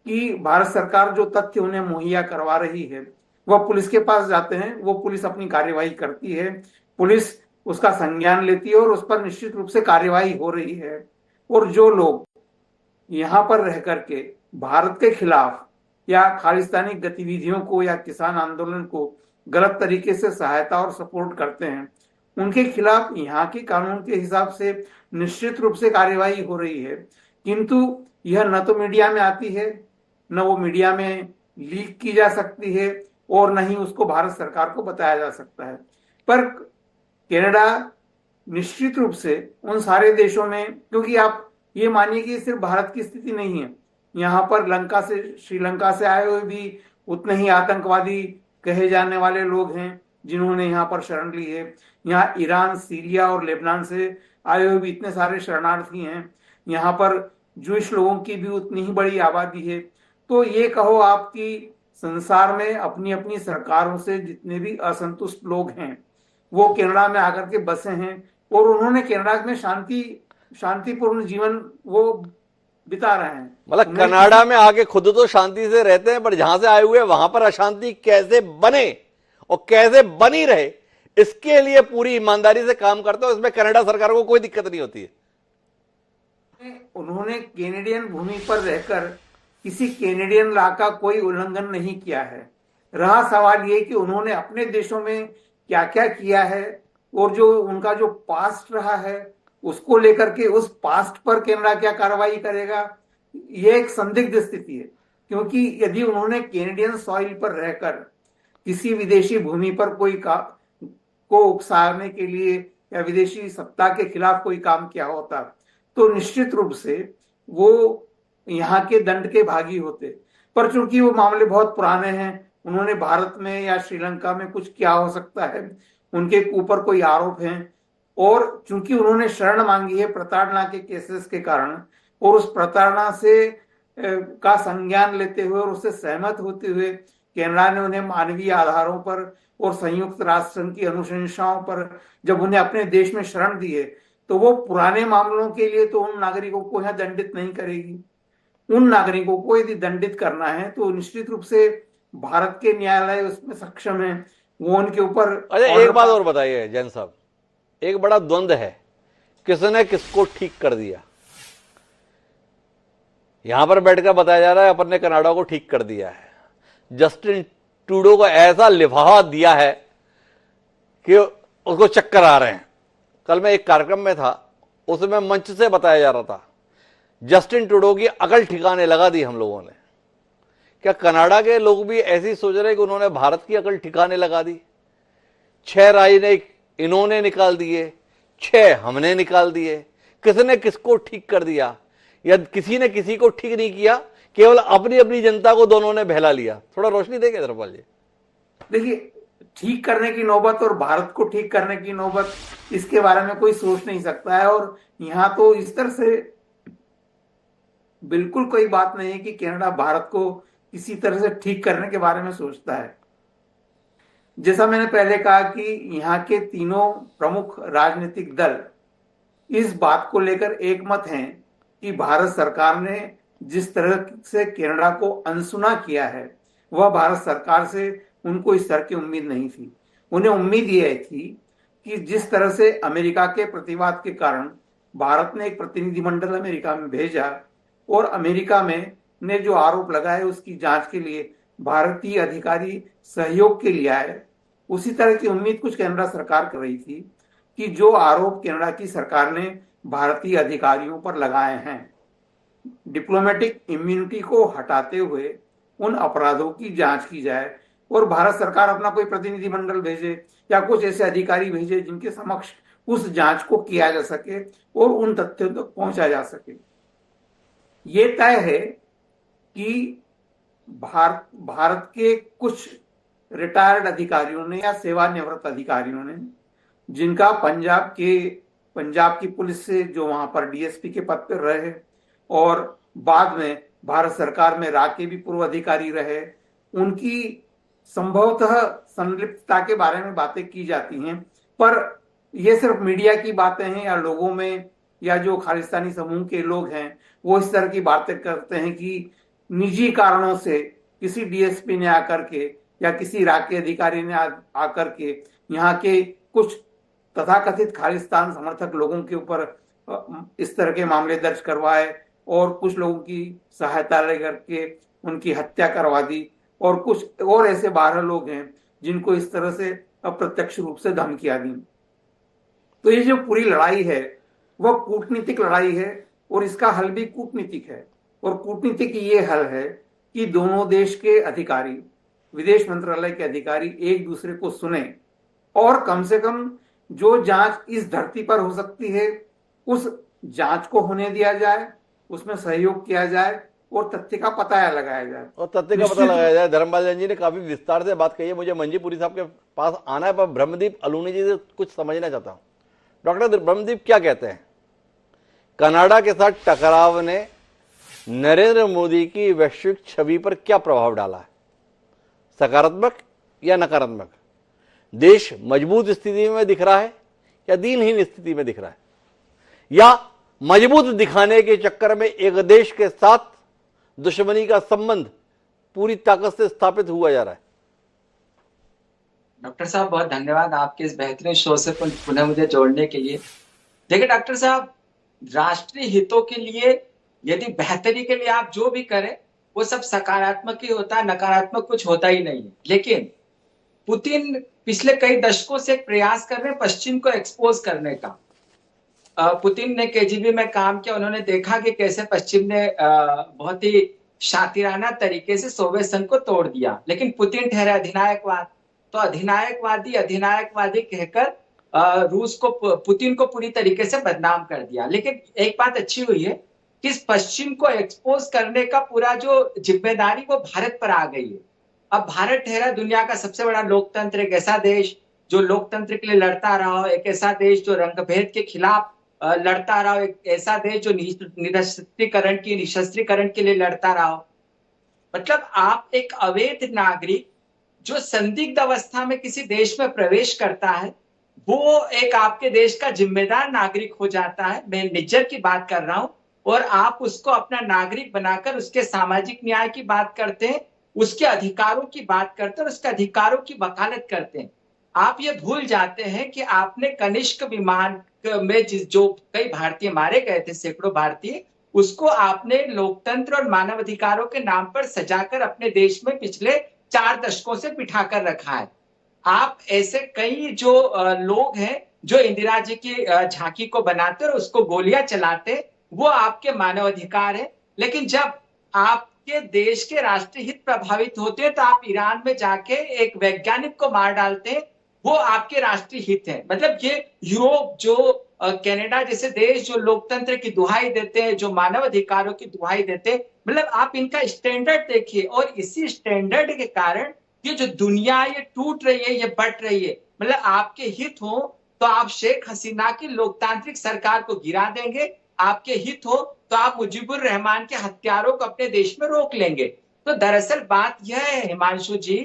S3: कि भारत सरकार जो तथ्य उन्हें मुहैया करवा रही है वह पुलिस के पास जाते हैं, वो पुलिस अपनी कार्यवाही करती है, पुलिस उसका संज्ञान लेती है और उस पर निश्चित रूप से कार्यवाही हो रही है। और जो लोग यहां पर रह करके भारत के खिलाफ या खालिस्तानी गतिविधियों को या किसान आंदोलन को गलत तरीके से सहायता और सपोर्ट करते हैं, उनके खिलाफ यहाँ के कानून के हिसाब से निश्चित रूप से कार्यवाही हो रही है। किंतु यह न तो मीडिया में आती है, न वो मीडिया में लीक की जा सकती है और न ही उसको भारत सरकार को बताया जा सकता है। पर कनाडा निश्चित रूप से उन सारे देशों में, क्योंकि आप ये मानिए कि सिर्फ भारत की स्थिति नहीं है, यहाँ पर श्रीलंका से आए हुए भी उतने ही आतंकवादी कहे जाने वाले लोग हैं जिन्होंने यहाँ पर शरण ली है। यहाँ ईरान, सीरिया और लेबनान से आए हुए भी इतने सारे शरणार्थी हैं। यहाँ पर जूश लोगों की भी उतनी ही बड़ी आबादी है। तो ये कहो आप कि संसार में अपनी अपनी सरकारों से जितने भी असंतुष्ट लोग हैं वो कनाडा में आकर के बसे हैं और उन्होंने कनाडा में शांतिपूर्ण जीवन वो बिता रहे हैं।
S1: मतलब कनाडा में आके खुद तो शांति से रहते हैं, पर जहां से आए हुए वहां पर अशांति कैसे बने और कैसे बनी रहे इसके लिए पूरी ईमानदारी से काम करते हो। इसमें कनाडा सरकार को कोई दिक्कत नहीं होती है।
S3: उन्होंने कैनेडियन भूमि पर रहकर किसी कैनेडियन लॉ का कोई उल्लंघन नहीं किया है। रहा सवाल ये कि उन्होंने अपने देशों में क्या क्या किया है और जो उनका जो पास्ट रहा है उसको लेकर के उस पास्ट पर कनाडा क्या कार्रवाई करेगा, ये एक संदिग्ध स्थिति है। क्योंकि यदि उन्होंने कैनेडियन सॉइल पर रहकर किसी विदेशी भूमि पर को उकसाने के लिए या विदेशी सत्ता के खिलाफ कोई काम किया होता तो निश्चित रूप से वो यहाँ के दंड के भागी होते। पर चूंकि वो मामले बहुत पुराने हैं, उन्होंने भारत में या श्रीलंका में कुछ किया हो सकता है, उनके ऊपर कोई आरोप हैं और चूंकि उन्होंने शरण मांगी है प्रताड़ना के केसेस के कारण और उस प्रताड़ना से का संज्ञान लेते हुए और उससे सहमत होते हुए कनाडा ने उन्हें मानवीय आधारों पर और संयुक्त राष्ट्र संघ की अनुशंसाओं पर जब उन्हें अपने देश में शरण दी है तो वो पुराने मामलों के लिए तो उन नागरिकों को यहाँ दंडित नहीं करेगी। उन नागरिकों को यदि दंडित करना है तो निश्चित रूप से भारत के न्यायालय उसमें सक्षम है, वो उनके ऊपर।
S1: अच्छा, एक बात और बताइए जैन साहब, एक बड़ा द्वंद्व है, किसने किसको ठीक कर दिया? यहां पर बैठकर बताया जा रहा है अपन ने कनाडा को ठीक कर दिया है। जस्टिन ट्रूडो को ऐसा लिफाफा दिया है कि उसको चक्कर आ रहे हैं। कल मैं एक कार्यक्रम में था, उसमें मंच से बताया जा रहा था जस्टिन ट्रूडो की अकल ठिकाने लगा दी हम लोगों ने। क्या कनाडा के लोग भी ऐसी सोच रहे कि उन्होंने भारत की अकल ठिकाने लगा दी? 6 राजनयिक इन्होंने निकाल दिए, 6 हमने निकाल दिए। किसने किसको ठीक कर दिया या किसी ने किसी को ठीक नहीं किया, केवल अपनी अपनी जनता को दोनों ने बहला लिया। थोड़ा रोशनी देंगे धर्मपाल जी?
S3: देखिए, ठीक करने की नौबत और भारत को ठीक करने की नौबत, इसके बारे में कोई सोच नहीं सकता है। और यहां तो इस तरह से बिल्कुल कोई बात नहीं है कि कनाडा भारत को किसी तरह से ठीक करने के बारे में सोचता है। जैसा मैंने पहले कहा कि यहाँ के तीनों प्रमुख राजनीतिक दल इस बात को लेकर एकमत हैं कि भारत सरकार ने जिस तरह से कनाडा को अनसुना किया है वह भारत सरकार से उनको इस तरह की उम्मीद नहीं थी। उन्हें उम्मीद यह थी कि जिस तरह से अमेरिका के प्रतिवाद के कारण भारत ने एक प्रतिनिधिमंडल अमेरिका में भेजा और अमेरिका में ने जो आरोप लगाए उसकी जांच के लिए भारतीय अधिकारी सहयोग के लिए आए। उसी तरह की उम्मीद कुछ कनाडा सरकार कर रही थी कि जो आरोप कनाडा की सरकार ने भारतीय अधिकारियों पर लगाए हैं, डिप्लोमेटिक इम्यूनिटी को हटाते हुए उन अपराधों की जांच की जाए और भारत सरकार अपना कोई प्रतिनिधिमंडल भेजे या कुछ ऐसे अधिकारी भेजे जिनके समक्ष उस जांच को किया जा सके और उन तथ्यों तक पहुंचा जा सके। ये तय है कि भारत के कुछ रिटायर्ड अधिकारियों ने या सेवानिवृत्त अधिकारियों ने, जिनका पंजाब की पुलिस से जो वहां पर डीएसपी के पद पर रहे और बाद में भारत सरकार में रा के भी पूर्व अधिकारी रहे, उनकी संभवतः संलिप्तता के बारे में बातें की जाती हैं। पर ये सिर्फ मीडिया की बातें हैं या लोगों में या जो खालिस्तानी समूह के लोग हैं वो इस तरह की बातें करते हैं कि निजी कारणों से किसी डीएसपी ने आकर के या किसी रा के अधिकारी ने आकर के यहाँ के कुछ तथाकथित खालिस्तान समर्थक लोगों के ऊपर इस तरह के मामले दर्ज करवाए और कुछ लोगों की सहायता करके उनकी हत्या करवा दी और कुछ और ऐसे 12 लोग हैं जिनको इस तरह से अप्रत्यक्ष रूप से धमकियां दी। तो ये जो पूरी लड़ाई है वह कूटनीतिक लड़ाई है और इसका हल भी कूटनीतिक है और कूटनीतिक ये हल है कि दोनों देश के अधिकारी, विदेश मंत्रालय के अधिकारी एक दूसरे को सुने और कम से कम जो जांच इस धरती पर हो सकती है उस जांच को होने दिया जाए, उसमें सहयोग किया जाए और तथ्य का पता लगाया जाए।
S1: और तथ्य का पता लगाया जाए। धर्मपाल जी ने काफी विस्तार से बात कही है। मुझे मंजीपुरी साहब के पास आना है, पर ब्रह्मदीप अलूनी जी से कुछ समझना चाहता हूं। डॉक्टर ब्रह्मदीप क्या कहते हैं, कनाडा के साथ टकराव ने नरेंद्र मोदी की वैश्विक छवि पर क्या प्रभाव डाला है, सकारात्मक या नकारात्मक? देश मजबूत स्थिति में दिख रहा है या दीनहीन स्थिति में दिख रहा है, या मजबूत दिखाने के चक्कर में एक देश के साथ दुश्मनी का संबंध पूरी ताकत से स्थापित हुआ जा रहा है?
S4: डॉक्टर साहब बहुत धन्यवाद आपके इस बेहतरीन शो से पुनः मुझे जोड़ने के लिए। देखिए डॉक्टर साहब, राष्ट्रीय हितों के लिए यदि बेहतरी के लिए आप जो भी करें वो सब सकारात्मक ही होता है, नकारात्मक कुछ होता ही नहीं है। लेकिन पुतिन पिछले कई दशकों से एक प्रयास कर रहे हैं पश्चिम को एक्सपोज करने का। पुतिन ने केजीबी में काम किया, उन्होंने देखा कि कैसे पश्चिम ने बहुत ही शातिराना तरीके से सोवियत संघ को तोड़ दिया। लेकिन पुतिन ठहरे अधिनायकवाद, तो अधिनायकवादी कहकर रूस को, पुतिन को पूरी तरीके से बदनाम कर दिया। लेकिन एक बात अच्छी हुई है कि इस पश्चिम को एक्सपोज करने का पूरा जो जिम्मेदारी वो भारत पर आ गई है। अब भारत ठहरा दुनिया का सबसे बड़ा लोकतंत्र, एक ऐसा देश जो लोकतंत्र के लिए लड़ता रहा हो, एक ऐसा देश जो रंगभेद के खिलाफ लड़ता रहा हो, एक ऐसा देश जो निशस्त्रीकरण के लिए लड़ता रहा हो। मतलब आप एक अवैध नागरिक जो संदिग्ध अवस्था में किसी देश में प्रवेश करता है, वो एक आपके देश का जिम्मेदार नागरिक हो जाता है। मैं निज्जर की बात कर रहा हूं, और आप उसको अपना नागरिक बनाकर उसके सामाजिक न्याय की बात करते हैं, उसके अधिकारों की बात करते हैं और उसके अधिकारों की वकालत करते हैं। आप ये भूल जाते हैं कि आपने कनिष्क विमान में जो कई भारतीय मारे गए थे, सैकड़ों भारतीय, उसको आपने लोकतंत्र और मानव अधिकारों के नाम पर सजाकर अपने देश में पिछले 4 दशकों से बिठाकर रखा है। आप ऐसे कई जो लोग हैं जो इंदिरा जी की झांकी को बनाते और उसको गोलियां चलाते, वो आपके मानव अधिकार है। लेकिन जब आपके देश के राष्ट्रीय हित प्रभावित होते हैं तो आप ईरान में जाके एक वैज्ञानिक को मार डालते हैं, वो आपके राष्ट्रीय हित है। मतलब ये यूरोप, जो कनाडा जैसे देश जो लोकतंत्र की दुहाई देते हैं, जो मानव अधिकारों की दुहाई देते हैं, मतलब आप इनका स्टैंडर्ड देखिए। और इसी स्टैंडर्ड के कारण ये जो दुनिया ये टूट रही है, ये बट रही है। मतलब आपके हित हो तो आप शेख हसीना की लोकतांत्रिक सरकार को गिरा देंगे, आपके हित हो तो आप मुजीबुर रहमान के हत्यारों को अपने देश में रोक लेंगे। तो दरअसल बात यह है हिमांशु जी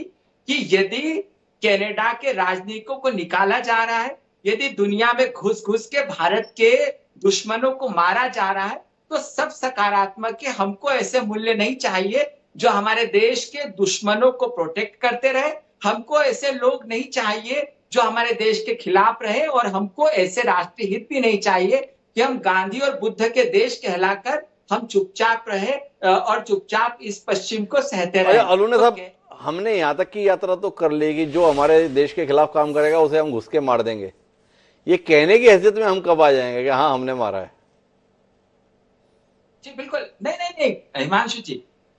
S4: कि यदि कनाडा के राजनीतिकों को निकाला जा रहा है, यदि दुनिया में घुस घुस के भारत के दुश्मनों को मारा जा रहा है, तो सब सकारात्मक है। हमको ऐसे मूल्य नहीं चाहिए जो हमारे देश के दुश्मनों को प्रोटेक्ट करते रहे। हमको ऐसे लोग नहीं चाहिए जो हमारे देश के खिलाफ रहे, और हमको ऐसे राष्ट्रीय हित भी नहीं चाहिए कि हम गांधी और बुद्ध के देश कहलाकर हम चुपचाप रहे और चुपचाप इस पश्चिम को सहते रहे।
S1: अच्छा अलूने
S4: तो
S1: साहब, हमने यहाँ तक की यात्रा तो कर लेगी, जो हमारे देश के खिलाफ काम करेगा उसे हम घुस के मार देंगे, ये कहने की हैसियत में हम कब आ जाएंगे कि हाँ हमने मारा है?
S4: जी बिल्कुल नहीं नहीं नहीं हिमांशु जी,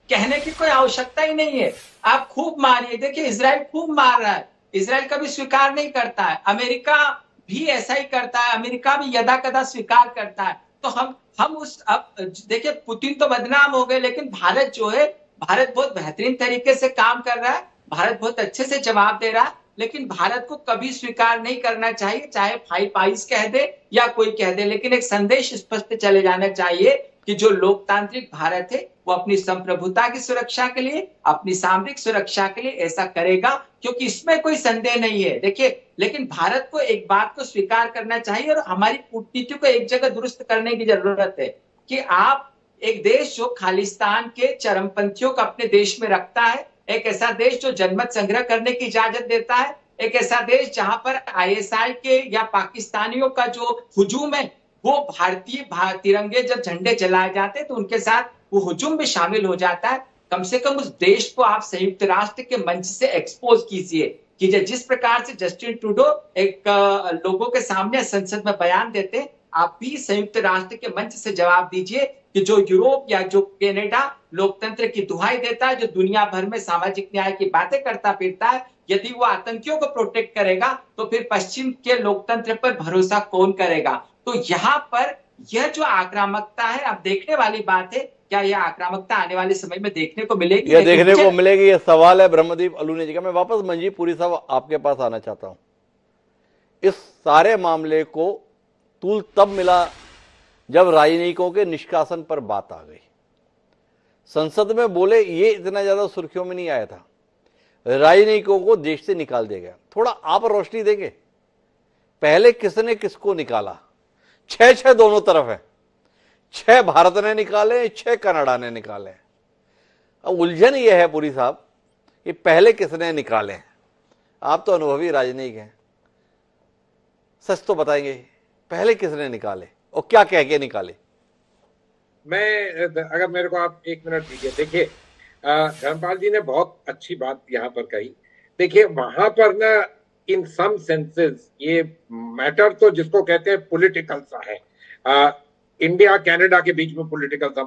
S4: कहने की कोई आवश्यकता ही नहीं है। आप खूब मारिए, देखिए इजराइल खूब मार रहा है, इजराइल कभी स्वीकार नहीं करता है, अमेरिका भी ऐसा ही करता है, अमेरिका भी यदा कदा स्वीकार करता है। तो हम उस अब देखिए पुतिन तो बदनाम हो गए, लेकिन भारत जो है, भारत बहुत बेहतरीन तरीके से काम कर रहा है, भारत बहुत अच्छे से जवाब दे रहा है। लेकिन भारत को कभी स्वीकार नहीं करना चाहिए, चाहे फाइव आइज कह दे या कोई कह दे, लेकिन एक संदेश स्पष्ट चले जाना चाहिए कि जो लोकतांत्रिक भारत है वो अपनी संप्रभुता की सुरक्षा के लिए, अपनी सामरिक सुरक्षा के लिए ऐसा करेगा, क्योंकि इसमें कोई संदेह नहीं है। देखिए, लेकिन भारत को एक बात को स्वीकार करना चाहिए और हमारी कूटनीति को एक जगह दुरुस्त करने की जरूरत है कि आप एक देश जो खालिस्तान के चरमपंथियों को अपने देश में रखता है, एक ऐसा देश जो जनमत संग्रह करने की इजाजत देता है, एक ऐसा देश जहां पर आईएसआई के या पाकिस्तानियों का जो हुजूम है वो भारतीय तिरंगे जब झंडे जलाए जाते हैं तो उनके साथ वो हुजूम में शामिल हो जाता है। कम से कम उस देश को आप संयुक्त राष्ट्र के मंच से एक्सपोज कीजिए कि जिस प्रकार से जस्टिन ट्रूडो एक लोगों के सामने संसद में बयान देते हैं, आप भी संयुक्त राष्ट्र के मंच से जवाब दीजिए कि जो यूरोप या जो कनाडा लोकतंत्र की दुहाई देता है, जो दुनिया भर में सामाजिक न्याय की बातें करता फिरता है, यदि वो आतंकियों को प्रोटेक्ट करेगा तो फिर पश्चिम के लोकतंत्र पर भरोसा कौन करेगा? तो यहाँ पर यह जो आक्रामकता है, अब देखने वाली बात है क्या यह आक्रामकता आने वाले समय में देखने को मिलेगी?
S1: यह देखने को मिलेगी, यह सवाल है ब्रह्मदीप अलूने जी का। मैं वापस मंजीत पुरी साहब आपके पास आना चाहता हूं। इस सारे मामले को तूल तब मिला जब राजनयिकों के निष्कासन पर बात आ गई। संसद में बोले ये इतना ज्यादा सुर्खियों में नहीं आया था, राजनयिकों को देश से निकाल दिया गया। थोड़ा आप रोशनी देंगे, पहले किसने किसको निकाला? 6 दोनों तरफ है, 6 भारत ने निकाले, 6 कनाडा ने निकाले। अब उलझन यह है पुरी साहब कि पहले किसने निकाले? आप तो अनुभवी राजनयिक हैं, सच तो बताएंगे, पहले किसने निकाले और क्या कह के निकाले?
S2: मैं, अगर मेरे को आप 1 मिनट दीजिए। देखिए, धर्मपाल जी ने बहुत अच्छी बात यहाँ पर कही। देखिए, वहां पर ना इन सम सेंसेस ये मैटर तो जिसको कहते हैं पॉलिटिकल सा है, इंडिया कनाडा के बीच में पॉलिटिकल सा,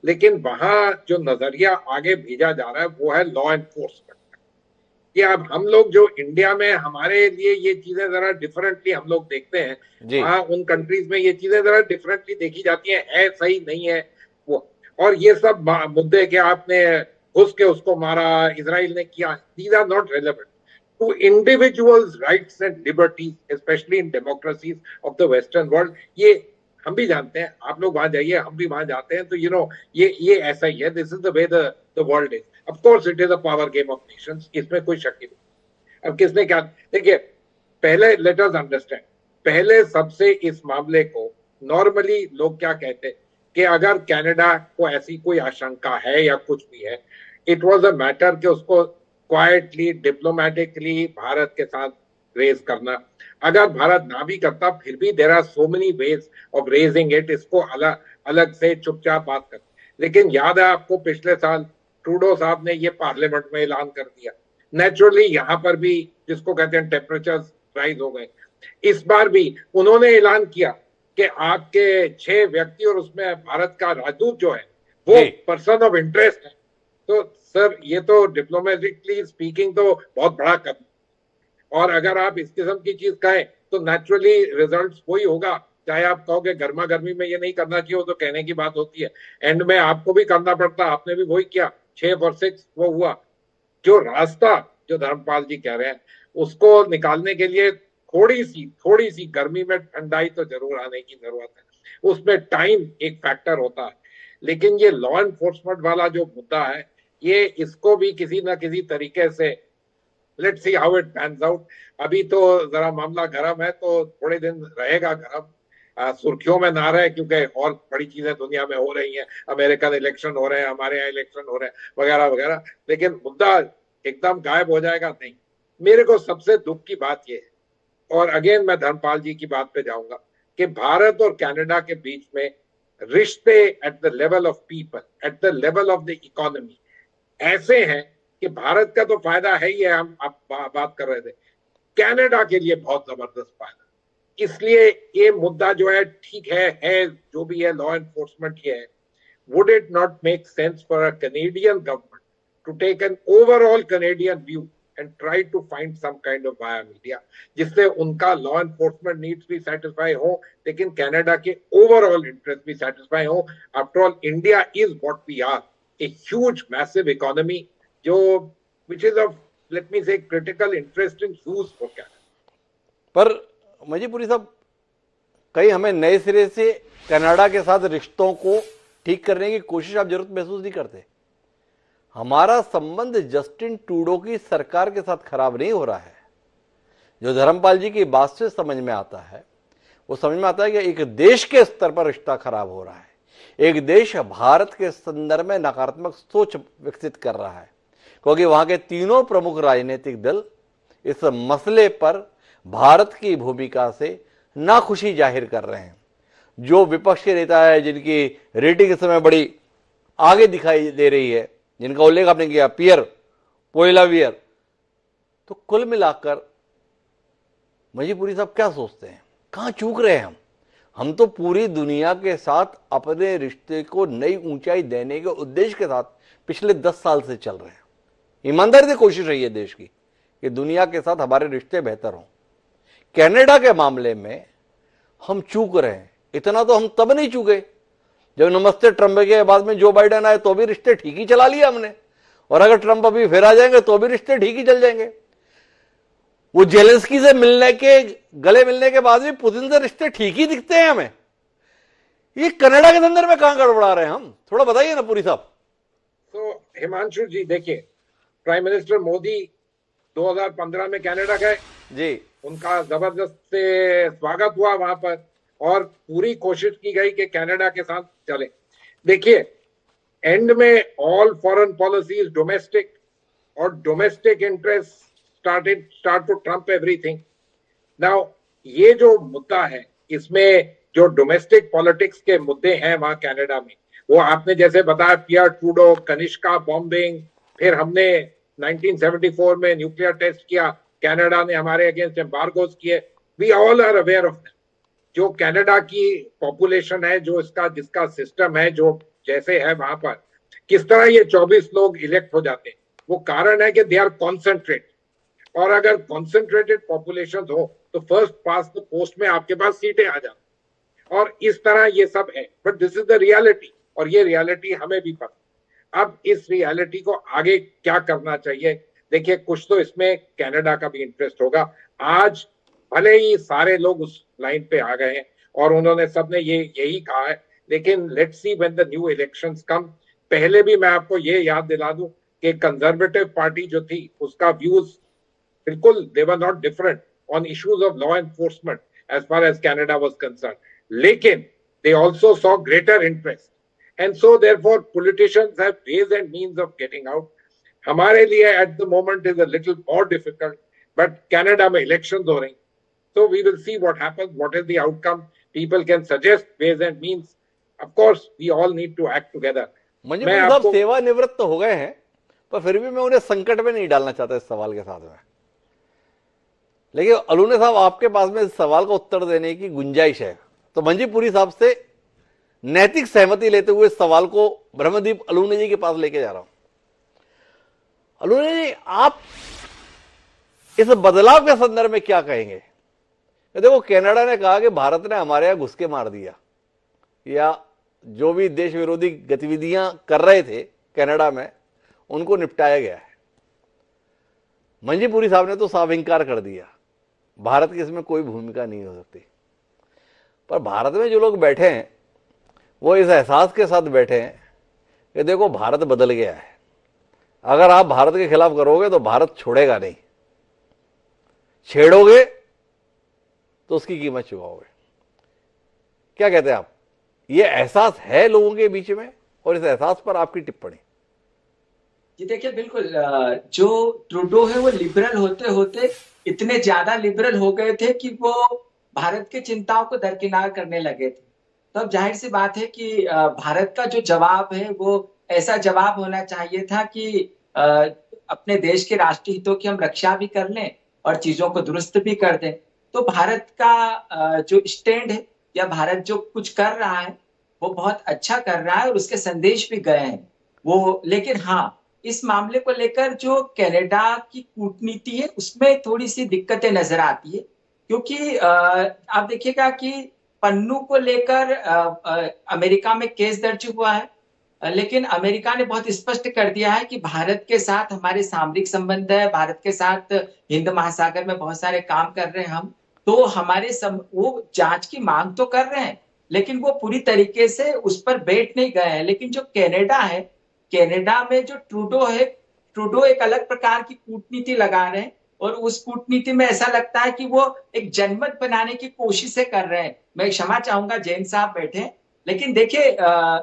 S2: लेकिन वहां जो नजरिया आगे भेजा जा रहा है वो है लॉ एनफोर्समेंट। कि अब हम लोग जो इंडिया में, हमारे लिए ये चीजें जरा डिफरेंटली हम लोग देखते हैं, वहां उन कंट्रीज में ये चीजें जरा डिफरेंटली देखी जाती है सही नहीं है वो। और ये सब मुद्दे के आपने घुस के उसको मारा, इजराइल ने किया, these are not relevant to individuals rights and liberties especially in democracies of the western world. ये हम भी जानते हैं, आप लोग वहां जाइए, हम भी वहां जाते हैं, तो ये ऐसा ही है। This is the way the world is. Of course it is a power game of Nations, इसमें कोई शक नहीं। अब किसने क्या, देखिए पहले लेट अस अंडरस्टैंड, पहले सबसे इस मामले को नॉर्मली लोग क्या कहते हैं कि अगर कनाडा को ऐसी कोई आशंका है या कुछ भी है, इट वाज अ मैटर कि उसको क्वाइटली डिप्लोमेटिकली भारत के साथ रेज करना। अगर भारत ना भी करता फिर भी there are so many ways of raising it, इसको अलग अलग से चुपचाप बात कर। लेकिन याद है आपको पिछले साल ट्रूडो साहब ने ये पार्लियामेंट में ऐलान कर दिया। नेचुरली यहाँ पर भी जिसको कहते हैं टेम्परेचर राइज हो गए। इस बार भी उन्होंने ऐलान किया कि आपके 6 व्यक्ति और उसमें भारत का राजदूत जो है वो पर्सन ऑफ इंटरेस्ट है। तो सर ये तो डिप्लोमेटिकली स्पीकिंग तो बहुत बड़ा कदम, और अगर आप इस किस्म की चीज कहें तो नेचुरली रिजल्ट्स वही होगा। चाहे आप कहोगे गर्मा गर्मी में ये नहीं करना चाहिए, वो तो कहने की बात होती है, एंड में आपको भी करना पड़ता, आपने भी वही किया, 6 वो हुआ। जो रास्ता जो धर्मपाल जी कह रहे हैं उसको निकालने के लिए थोड़ी सी गर्मी में ठंडाई तो जरूर आने की जरूरत है, उसमें टाइम एक फैक्टर होता है। लेकिन ये लॉ एनफोर्समेंट वाला जो मुद्दा है, ये इसको भी किसी ना किसी तरीके से let's see how it pans out. अभी तो जरा मामला गर्म है, तो थोड़े दिन रहेगा गर्म, सुर्खियों में ना रहे, क्योंकि और बड़ी चीजें दुनिया में हो रही हैं, अमेरिकन इलेक्शन हो रहे हैं, हमारे यहाँ इलेक्शन हो रहे हैं वगैरह वगैरह, लेकिन मुद्दा एकदम गायब हो जाएगा नहीं। मेरे को सबसे दुख की बात यह है, और अगेन मैं धर्मपाल जी की बात पे जाऊंगा, कि भारत और कनाडा के बीच में रिश्ते at the level of people, at the level of the economy ऐसे हैं कि भारत का तो फायदा है ही है, हम आप बात कर रहे थे, कनाडा के लिए बहुत जबरदस्त फायदा। इसलिए ये मुद्दा जो है ठीक है जो भी है लॉ एनफोर्समेंट ये है, would it not make sense for a Canadian government to take an overall Canadian view and try to find some kind of via media जिससे उनका लॉ एनफोर्समेंट नीड्स भी सेटिस्फाई हो लेकिन कनाडा के overall interest भी satisfy हो। After all India is what we are, a huge massive economy जो which is of let me say critical interest in use for Canada।
S1: पर मजीपुरी साहब, कहीं हमें नए सिरे से कनाडा के साथ रिश्तों को ठीक करने की कोशिश आप जरूरत महसूस नहीं करते? हमारा संबंध जस्टिन ट्रूडो की सरकार के साथ खराब नहीं हो रहा है। जो धर्मपाल जी की बात से समझ में आता है वो समझ में आता है कि एक देश के स्तर पर रिश्ता खराब हो रहा है। एक देश भारत के संदर्भ में नकारात्मक सोच विकसित कर रहा है क्योंकि वहां के तीनों प्रमुख राजनीतिक दल इस मसले पर भारत की भूमिका से नाखुशी जाहिर कर रहे हैं। जो विपक्ष के नेता है जिनकी रेटिंग इस समय बड़ी आगे दिखाई दे रही है, जिनका उल्लेख आपने किया, पियर पोइलावियर, तो कुल मिलाकर मजीपुरी साहब क्या सोचते हैं, कहां चूक रहे हैं हम तो पूरी दुनिया के साथ अपने रिश्ते को नई ऊंचाई देने के उद्देश्य के साथ पिछले 10 साल से चल रहे हैं। ईमानदारी से कोशिश रही है देश की कि दुनिया के साथ हमारे रिश्ते बेहतर हों। कनाडा के मामले में हम चूक रहे हैं। इतना तो हम तब नहीं चूके जब नमस्ते ट्रंप के बाद में जो बाइडेन आए तो भी रिश्ते ठीक ही चला लिया हमने, और अगर ट्रंप अभी फिर आ जाएंगे तो भी रिश्ते ठीक ही चल जाएंगे। वो जेलेंस्की से गले मिलने के बाद भी पुतिन से रिश्ते ठीक ही दिखते हैं हमें। ये कनाडा के संदर्भ में कहां गड़बड़ा रहे हैं हम, थोड़ा बताइए ना पुरी साहब।
S2: तो हिमांशु जी देखिए, प्राइम मिनिस्टर मोदी 2015 में कनाडा गए
S1: जी,
S2: उनका जबरदस्त से स्वागत हुआ वहां पर और पूरी कोशिश की गई कि कनाडा के साथ चले। देखिए एंड में ऑल फॉरेन पॉलिसीज डोमेस्टिक और domestic interest start to trump everything. Now ये जो मुद्दा है इसमें जो डोमेस्टिक पॉलिटिक्स के मुद्दे हैं वहां कनाडा में, वो आपने जैसे बताया पियर ट्रूडो, कनिष्का बॉम्बिंग, फिर हमने 1974 में न्यूक्लियर टेस्ट किया, कनाडा ने हमारे अगेंस्ट एम्बार्गोस किए, we all are aware of that. जो कनाडा की पॉपुलेशन है, जो इसका जिसका सिस्टम है, जो जैसे है वहां पर किस तरह ये 24 लोग इलेक्ट हो जाते हैं, वो कारण है कि दे आर कॉन्सेंट्रेट, और अगर कॉन्सेंट्रेटेड पॉपुलेशन हो तो फर्स्ट पास द पोस्ट में आपके पास सीटें आ जाती, और इस तरह ये सब है। But this is the reality, और ये रियलिटी हमें भी पता। अब इस रियलिटी को आगे क्या करना चाहिए, देखिए कुछ तो इसमें कनाडा का भी इंटरेस्ट होगा। आज भले ही सारे लोग उस लाइन पे आ गए हैं और उन्होंने सबने यही कहा है, लेकिन let's see when the new elections come. पहले भी मैं आपको ये याद दिला दूं कि कंजर्वेटिव पार्टी जो थी उसका व्यूज बिल्कुल they were not different on issues of law enforcement as far as Canada was concerned, लेकिन they also saw greater interest and so therefore politicians have ways and means of getting out. हमारे लिए at the moment is a little more difficult, but Canada में elections हो रही, so we will see what happens, what is the outcome. People can suggest ways and means. Of course we all need to act together.
S1: मंजूर साहब सेवानिवृत्त तो हो गए हैं, पर फिर भी मैं उन्हें संकट में नहीं डालना चाहता इस सवाल के साथ में। लेकिन अलूने साहब आपके पास में इस सवाल का उत्तर देने की गुंजाइश है, तो मंजीपुरी साहब से नैतिक सहमति लेते हुए इस सवाल को ब्रह्मदीप अलूने जी के पास लेके जा रहा हूं। अलूने जी, आप इस बदलाव के संदर्भ में क्या कहेंगे? देखो कनाडा ने कहा कि भारत ने हमारे यहां घुस के मार दिया, या जो भी देश विरोधी गतिविधियां कर रहे थे कनाडा में उनको निपटाया गया है। मंजीपुरी साहब ने तो साफ इंकार कर दिया, भारत की इसमें कोई भूमिका नहीं हो सकती। पर भारत में जो लोग बैठे हैं वो इस एहसास के साथ बैठे हैं कि देखो भारत बदल गया है, अगर आप भारत के खिलाफ करोगे तो भारत छोड़ेगा नहीं, छेड़ोगे तो उसकी कीमत चुकाओगे। क्या कहते हैं आप, ये एहसास है लोगों के बीच में, और इस एहसास पर आपकी टिप्पणी?
S4: जी देखिए, बिल्कुल जो ट्रूडो है वो लिबरल होते होते इतने ज्यादा लिबरल हो गए थे कि वो भारत की चिंताओं को दरकिनार करने लगे थे। तो अब जाहिर सी बात है कि भारत का जो जवाब है वो ऐसा जवाब होना चाहिए था कि अपने देश के राष्ट्रीय हितों की हम रक्षा भी कर लें और चीजों को दुरुस्त भी कर दें। तो भारत का जो स्टैंड है या भारत जो कुछ कर रहा है वो बहुत अच्छा कर रहा है और उसके संदेश भी गए हैं वो। लेकिन हाँ, इस मामले को लेकर जो कनाडा की कूटनीति है उसमें थोड़ी सी दिक्कतें नजर आती है, क्योंकि आप देखिएगा कि पन्नू को लेकर अमेरिका में केस दर्ज हुआ है, लेकिन अमेरिका ने बहुत स्पष्ट कर दिया है कि भारत के साथ हमारे सामरिक संबंध है, भारत के साथ हिंद महासागर में बहुत सारे काम कर रहे हैं हम, तो वो जांच की मांग तो कर रहे हैं लेकिन वो पूरी तरीके से उस पर बैठ नहीं गए हैं। लेकिन जो कनाडा है, कनाडा में जो ट्रूडो है, ट्रूडो एक अलग प्रकार की कूटनीति लगा रहे हैं और उस कूटनीति में ऐसा लगता है कि वो एक जनमत बनाने की कोशिशें कर रहे हैं। मैं क्षमा चाहूंगा, जैन साहब बैठे, लेकिन देखिए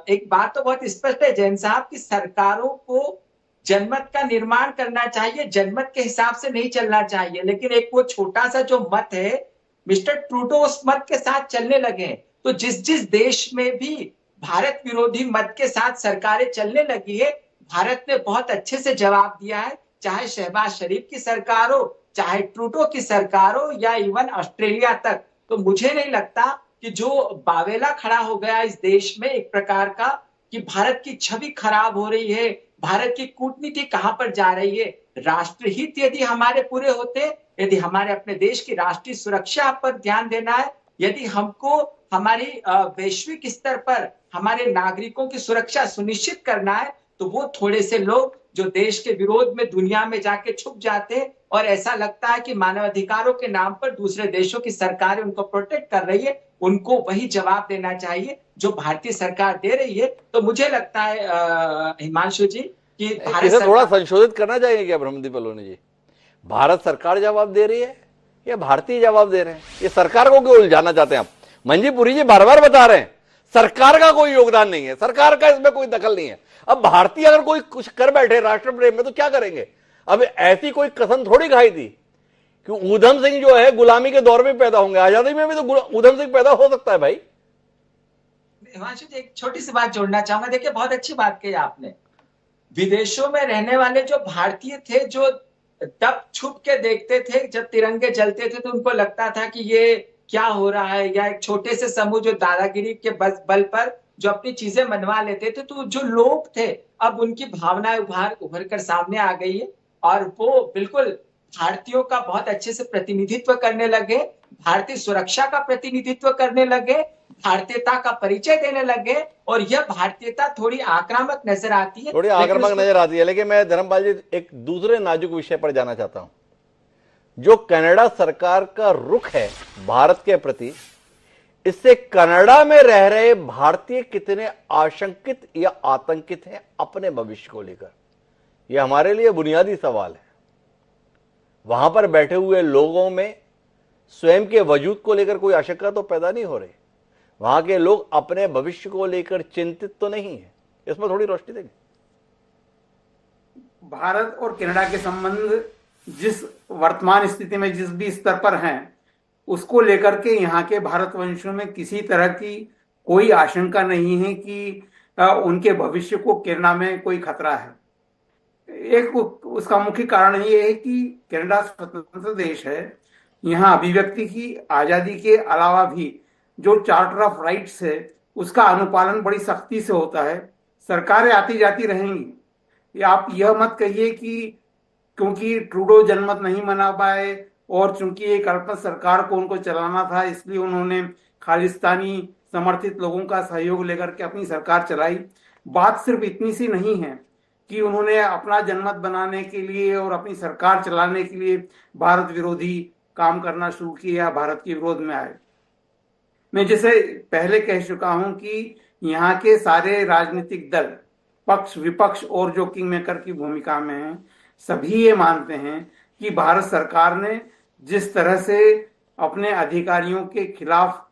S4: एक बात तो बहुत स्पष्ट है जैन साहब की सरकारों को जनमत का निर्माण करना चाहिए, जनमत के हिसाब से नहीं चलना चाहिए। लेकिन एक वो छोटा सा जो मत है, मिस्टर ट्रूडो उस मत के साथ चलने लगे। तो जिस जिस देश में भी भारत विरोधी मत के साथ सरकारें चलने लगी है, भारत ने बहुत अच्छे से जवाब दिया है, चाहे शहबाज शरीफ की सरकार हो, चाहे ट्रूडो की सरकार हो या इवन ऑस्ट्रेलिया तक। तो मुझे नहीं लगता कि जो बावेला खड़ा हो गया इस देश में एक प्रकार का कि भारत की छवि खराब हो रही है, भारत की कूटनीति कहां पर जा रही है। राष्ट्रहित यदि हमारे पूरे होते, यदि हमारे अपने देश की राष्ट्रीय सुरक्षा पर ध्यान देना है, यदि हमको हमारी वैश्विक स्तर पर हमारे नागरिकों की सुरक्षा सुनिश्चित करना है, तो वो थोड़े से लोग जो देश के विरोध में दुनिया में जाके छुप जाते हैं और ऐसा लगता है कि मानवाधिकारों के नाम पर दूसरे देशों की सरकारें उनको प्रोटेक्ट कर रही है, उनको वही जवाब देना चाहिए जो भारतीय सरकार दे रही है। तो मुझे लगता है हिमांशु जी कि
S1: इसे थोड़ा संशोधित करना चाहिए क्या ब्रह्मदीप अलोनी जी? भारत सरकार जवाब दे रही है या भारतीय जवाब दे रहे हैं? ये सरकार को क्यों उलझाना चाहते हैं आप? मंजीपुरी जी बार बार बता रहे हैं सरकार का कोई योगदान नहीं है, सरकार का इसमें कोई दखल नहीं है। अब भारतीय अगर कोई कुछ कर बैठे राष्ट्र प्रेम में तो क्या करेंगे? अब ऐसी कोई कसम थोड़ी खाई थी कि ऊधम सिंह जो है गुलामी के दौर में पैदा होंगे, आजादी में भी तो ऊधम सिंह पैदा हो सकता है भाई।
S4: हिमांशु जी एक छोटी सी बात जोड़ना चाहूंगा। देखिए बहुत अच्छी बात कही आपने। विदेशों में रहने वाले जो भारतीय थे, जो तब छुप के देखते थे जब तिरंगे जलते थे, तो उनको लगता था कि ये क्या हो रहा है, या एक छोटे से समूह जो दादागिरी के बल पर जो अपनी चीजें मनवा लेते थे, तो जो लोग थे अब उनकी भावनाएं उभर कर सामने आ गई है और वो बिल्कुल भारतीयों का बहुत अच्छे से प्रतिनिधित्व करने लगे, भारतीय सुरक्षा का प्रतिनिधित्व करने लगे, भारतीयता का परिचय देने लगे। और यह भारतीयता थोड़ी आक्रामक नजर आती है,
S1: थोड़ी आक्रामक नजर आती है। लेकिन मैं धर्मपाल जी एक दूसरे नाजुक विषय पर जाना चाहता हूं। जो कनाडा सरकार का रुख है भारत के प्रति, इससे कनाडा में रह रहे भारतीय कितने आशंकित या आतंकित हैं अपने भविष्य को लेकर, यह हमारे लिए बुनियादी सवाल है। वहां पर बैठे हुए लोगों में स्वयं के वजूद को लेकर कोई आशंका तो पैदा नहीं हो रही, वहां के लोग अपने भविष्य को लेकर चिंतित तो नहीं है। इसमें थोड़ी रोशनी देंगे।
S3: भारत और कनाडा के संबंध जिस वर्तमान स्थिति में जिस भी स्तर पर हैं, उसको लेकर के यहाँ के भारतवंशियों में किसी तरह की कोई आशंका नहीं है कि उनके भविष्य को कनाडा में कोई खतरा है। एक उसका मुख्य कारण ये है कि कनाडा स्वतंत्र देश है। यहाँ अभिव्यक्ति की आजादी के अलावा भी जो चार्टर ऑफ राइट्स है उसका अनुपालन बड़ी सख्ती से होता है। सरकारें आती जाती रहेंगी। आप यह मत कहिए कि क्योंकि ट्रूडो जनमत नहीं मना पाए और चूंकि एक अल्पमत सरकार को उनको चलाना था, इसलिए उन्होंने खालिस्तानी समर्थित लोगों का सहयोग लेकर के अपनी सरकार चलाई। बात सिर्फ इतनी सी नहीं है कि उन्होंने अपना जनमत बनाने के लिए और अपनी सरकार चलाने के लिए भारत विरोधी काम करना शुरू किया, भारत के विरोध में आए। मैं जैसे पहले कह चुका हूं कि यहाँ के सारे राजनीतिक दल, पक्ष विपक्ष और जो किंग मेकर की भूमिका में हैं, सभी ये मानते हैं कि भारत सरकार ने जिस तरह से अपने अधिकारियों के खिलाफ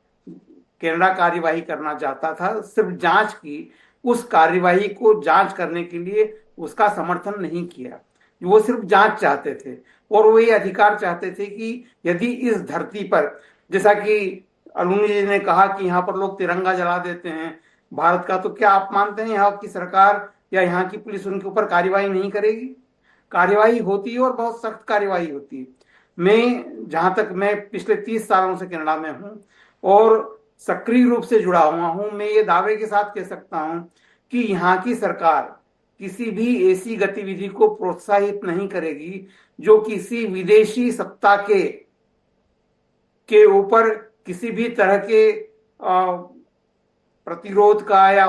S3: कनाडा कार्यवाही करना चाहता था, सिर्फ जांच की, उस कार्यवाही को जांच करने के लिए उसका समर्थन नहीं किया। वो सिर्फ जांच चाहते थे और वो ये अधिकार चाहते थे कि यदि इस धरती पर जैसा कि अलूनी जी ने कहा कि यहाँ पर लोग तिरंगा जला देते हैं भारत का, तो क्या आप मानते हैं यहाँ की सरकार या यहाँ की पुलिस उनके ऊपर कार्यवाही नहीं करेगी? कार्यवाही होती है और बहुत सख्त कार्यवाही होती है। जहां तक मैं पिछले 30 सालों से कनाडा में हूं और सक्रिय रूप से जुड़ा हुआ हूं, मैं ये दावे के साथ कह सकता हूं कि यहाँ की सरकार किसी भी ऐसी गतिविधि को प्रोत्साहित नहीं करेगी जो किसी विदेशी सत्ता के ऊपर किसी भी तरह के प्रतिरोध का या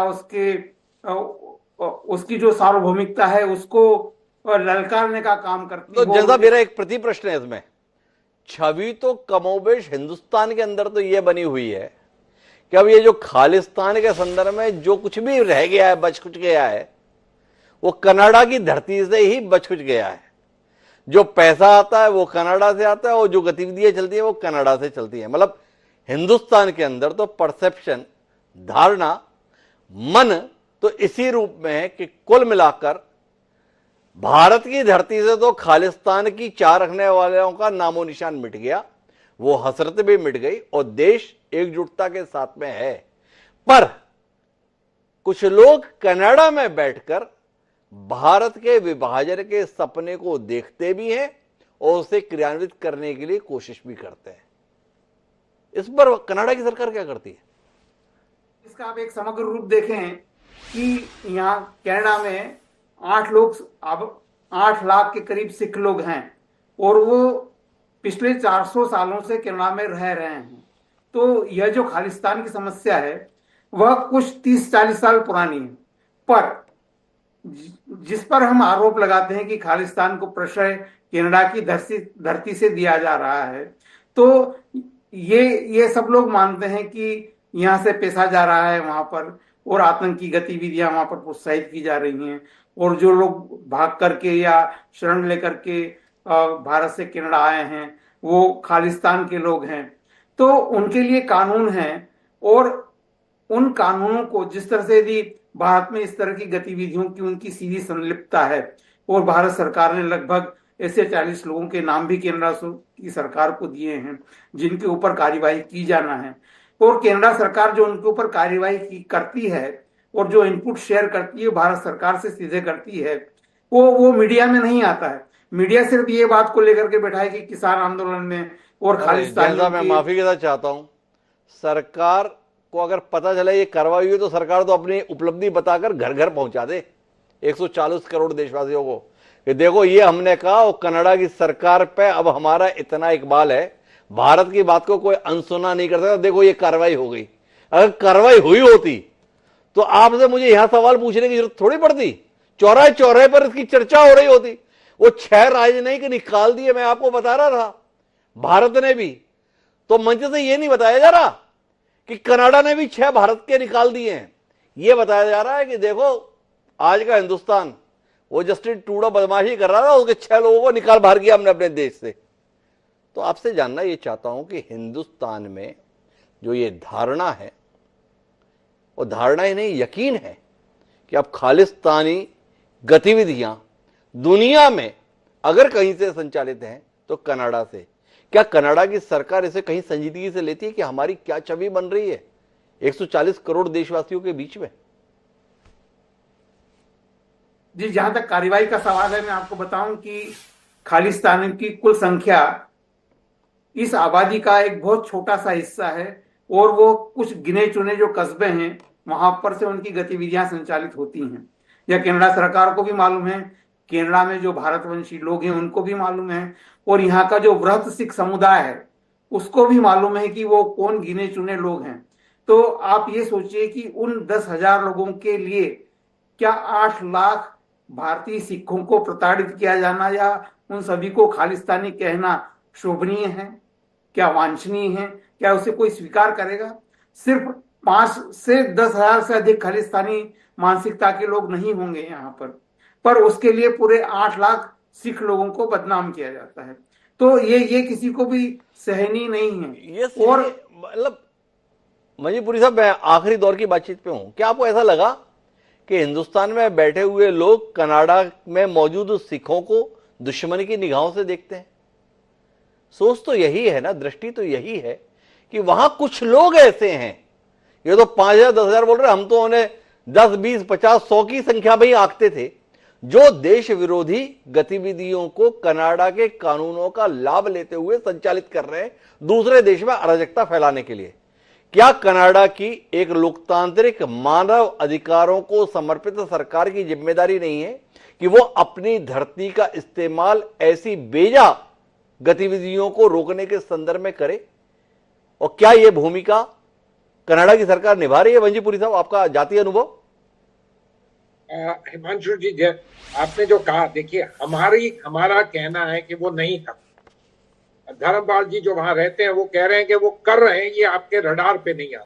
S3: उसकी जो सार्वभौमिकता है उसको ललकारने का काम करती
S1: तो जैसा मेरा एक प्रति प्रश्न है इसमें, छवि तो कमोबेश हिंदुस्तान के अंदर तो यह बनी हुई है कि अब ये जो खालिस्तान के संदर्भ में जो कुछ भी रह गया है, बच कुछ गया है, वो कनाडा की धरती से ही बच कुछ गया है। जो पैसा आता है वो कनाडा से आता है और जो गतिविधियां चलती है वो कनाडा से चलती है। मतलब हिंदुस्तान के अंदर तो परसेप्शन, धारणा, मन तो इसी रूप में है कि कुल मिलाकर भारत की धरती से तो खालिस्तान की चाह रखने वालों का नामो निशान मिट गया, वो हसरत भी मिट गई और देश एकजुटता के साथ में है। पर कुछ लोग कनाडा में बैठकर भारत के विभाजन के सपने को देखते भी हैं और उसे क्रियान्वित करने के लिए कोशिश भी करते हैं। इस पर कनाडा की सरकार क्या करती है?
S3: इसका आप एक समग्र रूप देखें कि यहाँ कनाडा में 8 लाख के करीब सिख लोग हैं और वो पिछले 400 सालों से कनाडा में रह रहे हैं। तो यह जो खालिस्तान की समस्या है वह कुछ 30-40 साल पुरानी है, पर जिस पर हम आरोप लगाते हैं कि खालिस्तान को प्रश्रय कनाडा की धरती से दिया जा रहा है, तो ये सब लोग मानते हैं कि यहाँ से पैसा जा रहा है वहां पर और आतंकी गतिविधियां वहां पर प्रोत्साहित की जा रही हैं और जो लोग भाग करके या शरण लेकर के भारत से कनाडा आए हैं वो खालिस्तान के लोग हैं। तो उनके लिए कानून है और उन कानूनों को जिस तरह से यदि भारत में इस तरह की गतिविधियों की उनकी सीधी संलिप्तता है और भारत सरकार ने लगभग ऐसे 40 लोगों के नाम भी कनाडा की सरकार को दिए हैं जिनके ऊपर कार्यवाही की जाना है, और कनाडा सरकार जो उनके ऊपर कार्यवाही करती है और जो इनपुट शेयर करती है भारत सरकार से सीधे करती है, वो मीडिया में नहीं आता है। मीडिया सिर्फ ये बात को लेकर के बैठा है कि किसान आंदोलन में और खालिस्तान
S1: मैं माफी के साथ चाहता हूं, सरकार को अगर पता चले ये कार्रवाई हुई तो सरकार तो अपनी उपलब्धि बताकर घर घर पहुंचा दे 140 करोड़ देशवासियों को कि देखो ये हमने कहा और कनाडा की सरकार पे अब हमारा इतना इकबाल है, भारत की बात को कोई अनसुना नहीं कर सकता, देखो ये कार्रवाई हो गई। अगर कार्रवाई हुई होती तो आपसे मुझे यहां सवाल पूछने की जरूरत थोड़ी पड़ती, चौराहे चौराहे पर इसकी चर्चा हो रही होती। वो 6 राजनयिक निकाल दिए, मैं आपको बता रहा था, भारत ने भी, तो मंच से ये नहीं बताया जा रहा कि कनाडा ने भी 6 भारत के निकाल दिए हैं। ये बताया जा रहा है कि देखो आज का हिंदुस्तान, वो जस्टिन ट्रूडो बदमाशी कर रहा था, उसके 6 लोगों को निकाल बाहर किया हमने अपने देश से। तो आपसे जानना ये चाहता हूं कि हिंदुस्तान में जो ये धारणा है, वो धारणा ही नहीं यकीन है कि अब खालिस्तानी गतिविधियां दुनिया में अगर कहीं से संचालित हैं तो कनाडा से। क्या कनाडा की सरकार इसे कहीं संजीदगी से लेती है कि हमारी क्या छवि बन रही है 140 करोड़ देशवासियों के बीच में?
S3: जी, जहां तक कार्रवाई का सवाल है, मैं आपको बताऊं कि खालिस्तान की कुल संख्या इस आबादी का एक बहुत छोटा सा हिस्सा है और वो कुछ गिने चुने जो कस्बे हैं वहां पर से उनकी गतिविधियां संचालित होती हैं। यह कनाडा सरकार को भी मालूम है, कनाडा में जो भारतवंशी लोग हैं उनको भी मालूम है और यहाँ का जो वृहत सिख समुदाय है उसको भी मालूम है कि वो कौन गिने चुने लोग हैं। तो आप ये सोचिए कि उन 10,000 लोगों के लिए क्या 8 लाख भारतीय सिखों को प्रताड़ित किया जाना या उन सभी को खालिस्तानी कहना शोभनीय है? क्या वांछनीय है? क्या उसे कोई स्वीकार करेगा? सिर्फ 5 से 10,000 से अधिक खालिस्तानी मानसिकता के लोग नहीं होंगे यहाँ पर उसके लिए पूरे 8 लाख सिख लोगों को बदनाम किया जाता है। तो ये किसी को भी सहनीय नहीं है।
S1: ये और मतलब मणिपुरी साहब, मैं आखिरी दौर की बातचीत पे हूं, क्या आपको ऐसा लगा कि हिंदुस्तान में बैठे हुए लोग कनाडा में मौजूद सिखों को दुश्मनी की निगाहों से देखते हैं? सोच तो यही है ना, दृष्टि तो यही है कि वहां कुछ लोग ऐसे हैं, ये तो 5,000 10,000 बोल रहे, हम तो उन्हें 10 20 50 100 की संख्या में ही आंकते थे, जो देश विरोधी गतिविधियों को कनाडा के कानूनों का लाभ लेते हुए संचालित कर रहे हैं दूसरे देश में अराजकता फैलाने के लिए। क्या कनाडा की एक लोकतांत्रिक मानव अधिकारों को समर्पित सरकार की जिम्मेदारी नहीं है कि वो अपनी धरती का इस्तेमाल ऐसी बेजा गतिविधियों को रोकने के संदर्भ में करे? और क्या यह भूमिका कनाडा की सरकार निभा रही है? वंजीपुरी साहब, आपका जातीय अनुभव।
S2: हिमांशु जी, आपने जो कहा, देखिए हमारा कहना है कि वो नहीं कर। धर्मपाल जी जो वहां रहते हैं वो कह रहे हैं कि वो कर रहे हैं, ये आपके रडार पे नहीं आ।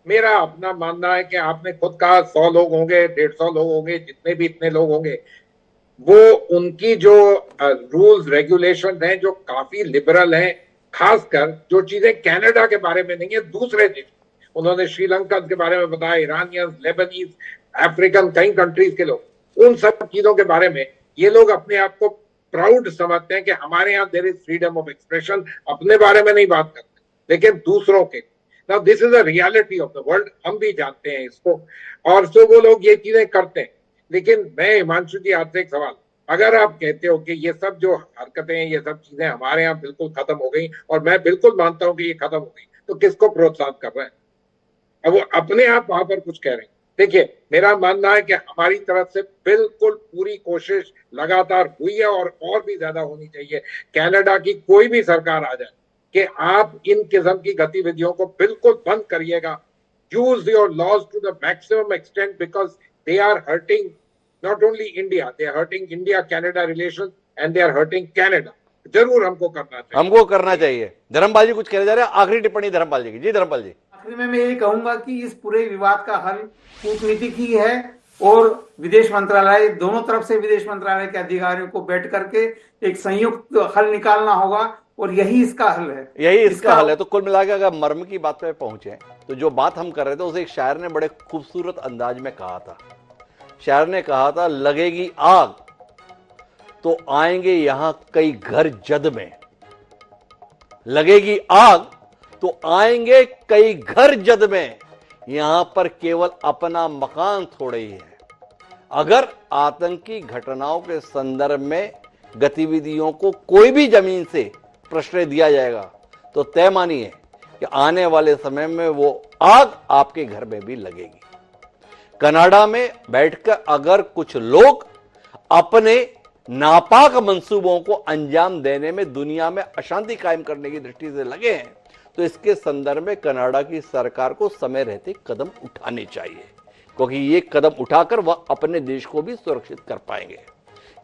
S2: मेरा अपना मानना है कि आपने खुद कहा 100 लोग होंगे, 150 लोग होंगे, जितने भी इतने लोग होंगे, वो उनकी जो रूल्स रेगुलेशन हैं जो काफी लिबरल हैं, खासकर जो चीजें कनाडा के बारे में नहीं है दूसरे देश, उन्होंने श्रीलंका के बारे में बताया, ईरानियंस, लेबनीज, अफ्रीकन कई कंट्रीज के लोग, उन सब चीजों के बारे में ये लोग अपने आप को प्राउड समझते हैं कि हमारे यहाँ there is freedom of expression, अपने बारे में नहीं बात करते लेकिन दूसरों के। Now this is a reality of the world, हम भी जानते हैं इसको, और सो वो लोग ये चीजें करते हैं। लेकिन मैं हिमांशु जी आपसे एक सवाल, अगर आप कहते हो कि ये सब जो हरकतें हैं, ये सब चीजें हमारे यहाँ बिल्कुल खत्म हो गई, और मैं बिल्कुल मानता हूँ कि ये खत्म हो गई, तो किसको प्रोत्साहन कर रहे हैं? अब वो अपने आप वहां पर कुछ कह रहे हैं। देखिए, मेरा मानना है कि हमारी तरफ से बिल्कुल पूरी कोशिश लगातार हुई है और भी ज्यादा होनी चाहिए। कनाडा की कोई भी सरकार आ जाए कि आप इन किस्म की गतिविधियों को बिल्कुल बंद करिएगा। Use your laws to the maximum extent because they are hurting not only India, they are hurting India Canada relation and they are hurting Canada. जरूर हमको करना चाहिए।
S1: धर्मपाल जी कुछ कहने जा रहे हैं, आखिरी टिप्पणी धर्मपाल जी की। जी धर्मपाल जी।
S3: आखिर में मैं ये कहूंगा कि इस पूरे विवाद का हल कूटनीति की है, और विदेश मंत्रालय, दोनों तरफ से विदेश मंत्रालय के अधिकारियों को बैठ करके एक संयुक्त हल निकालना होगा, और यही इसका हल है।
S1: इसका हल है। तो कुल मिलाकर अगर मर्म की बात पे पहुंचे, तो जो बात हम कर रहे थे उसे एक शायर ने बड़े खूबसूरत अंदाज में कहा था। शायर ने कहा था, लगेगी आग तो आएंगे यहां कई घर जद में, लगेगी आग तो आएंगे कई घर जद में, यहां पर केवल अपना मकान थोड़े ही है। अगर आतंकी घटनाओं के संदर्भ में गतिविधियों को कोई भी जमीन से प्रश्रय दिया जाएगा तो तय मानिए कि आने वाले समय में वो आग आपके घर में भी लगेगी। कनाडा में बैठकर अगर कुछ लोग अपने नापाक मंसूबों को अंजाम देने में दुनिया में अशांति कायम करने की दृष्टि से लगे हैं, तो इसके संदर्भ में कनाडा की सरकार को समय रहते कदम उठाने चाहिए, क्योंकि ये कदम उठाकर वह अपने देश को भी सुरक्षित कर पाएंगे।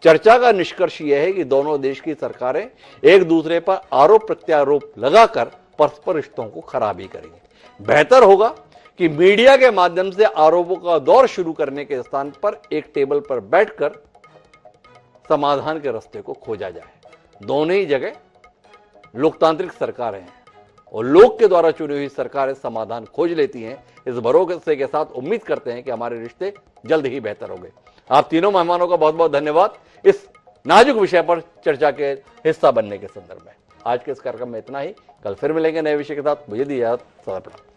S1: चर्चा का निष्कर्ष यह है कि दोनों देश की सरकारें एक दूसरे पर आरोप प्रत्यारोप लगाकर परस्पर रिश्तों को खराब ही करेंगे। बेहतर होगा कि मीडिया के माध्यम से आरोपों का दौर शुरू करने के स्थान पर एक टेबल पर बैठकर समाधान के रास्ते को खोजा जाए। दोनों ही जगह लोकतांत्रिक सरकारें हैं और लोग के द्वारा चुनी हुई सरकारें समाधान खोज लेती हैं। इस भरोसे के साथ उम्मीद करते हैं कि हमारे रिश्ते जल्द ही बेहतर होंगे। आप तीनों मेहमानों का बहुत बहुत धन्यवाद इस नाजुक विषय पर चर्चा के हिस्सा बनने के संदर्भ में। आज के इस कार्यक्रम में इतना ही। कल फिर मिलेंगे नए विषय के साथ। मुझे दी इजाजत। सदा प्रणाम।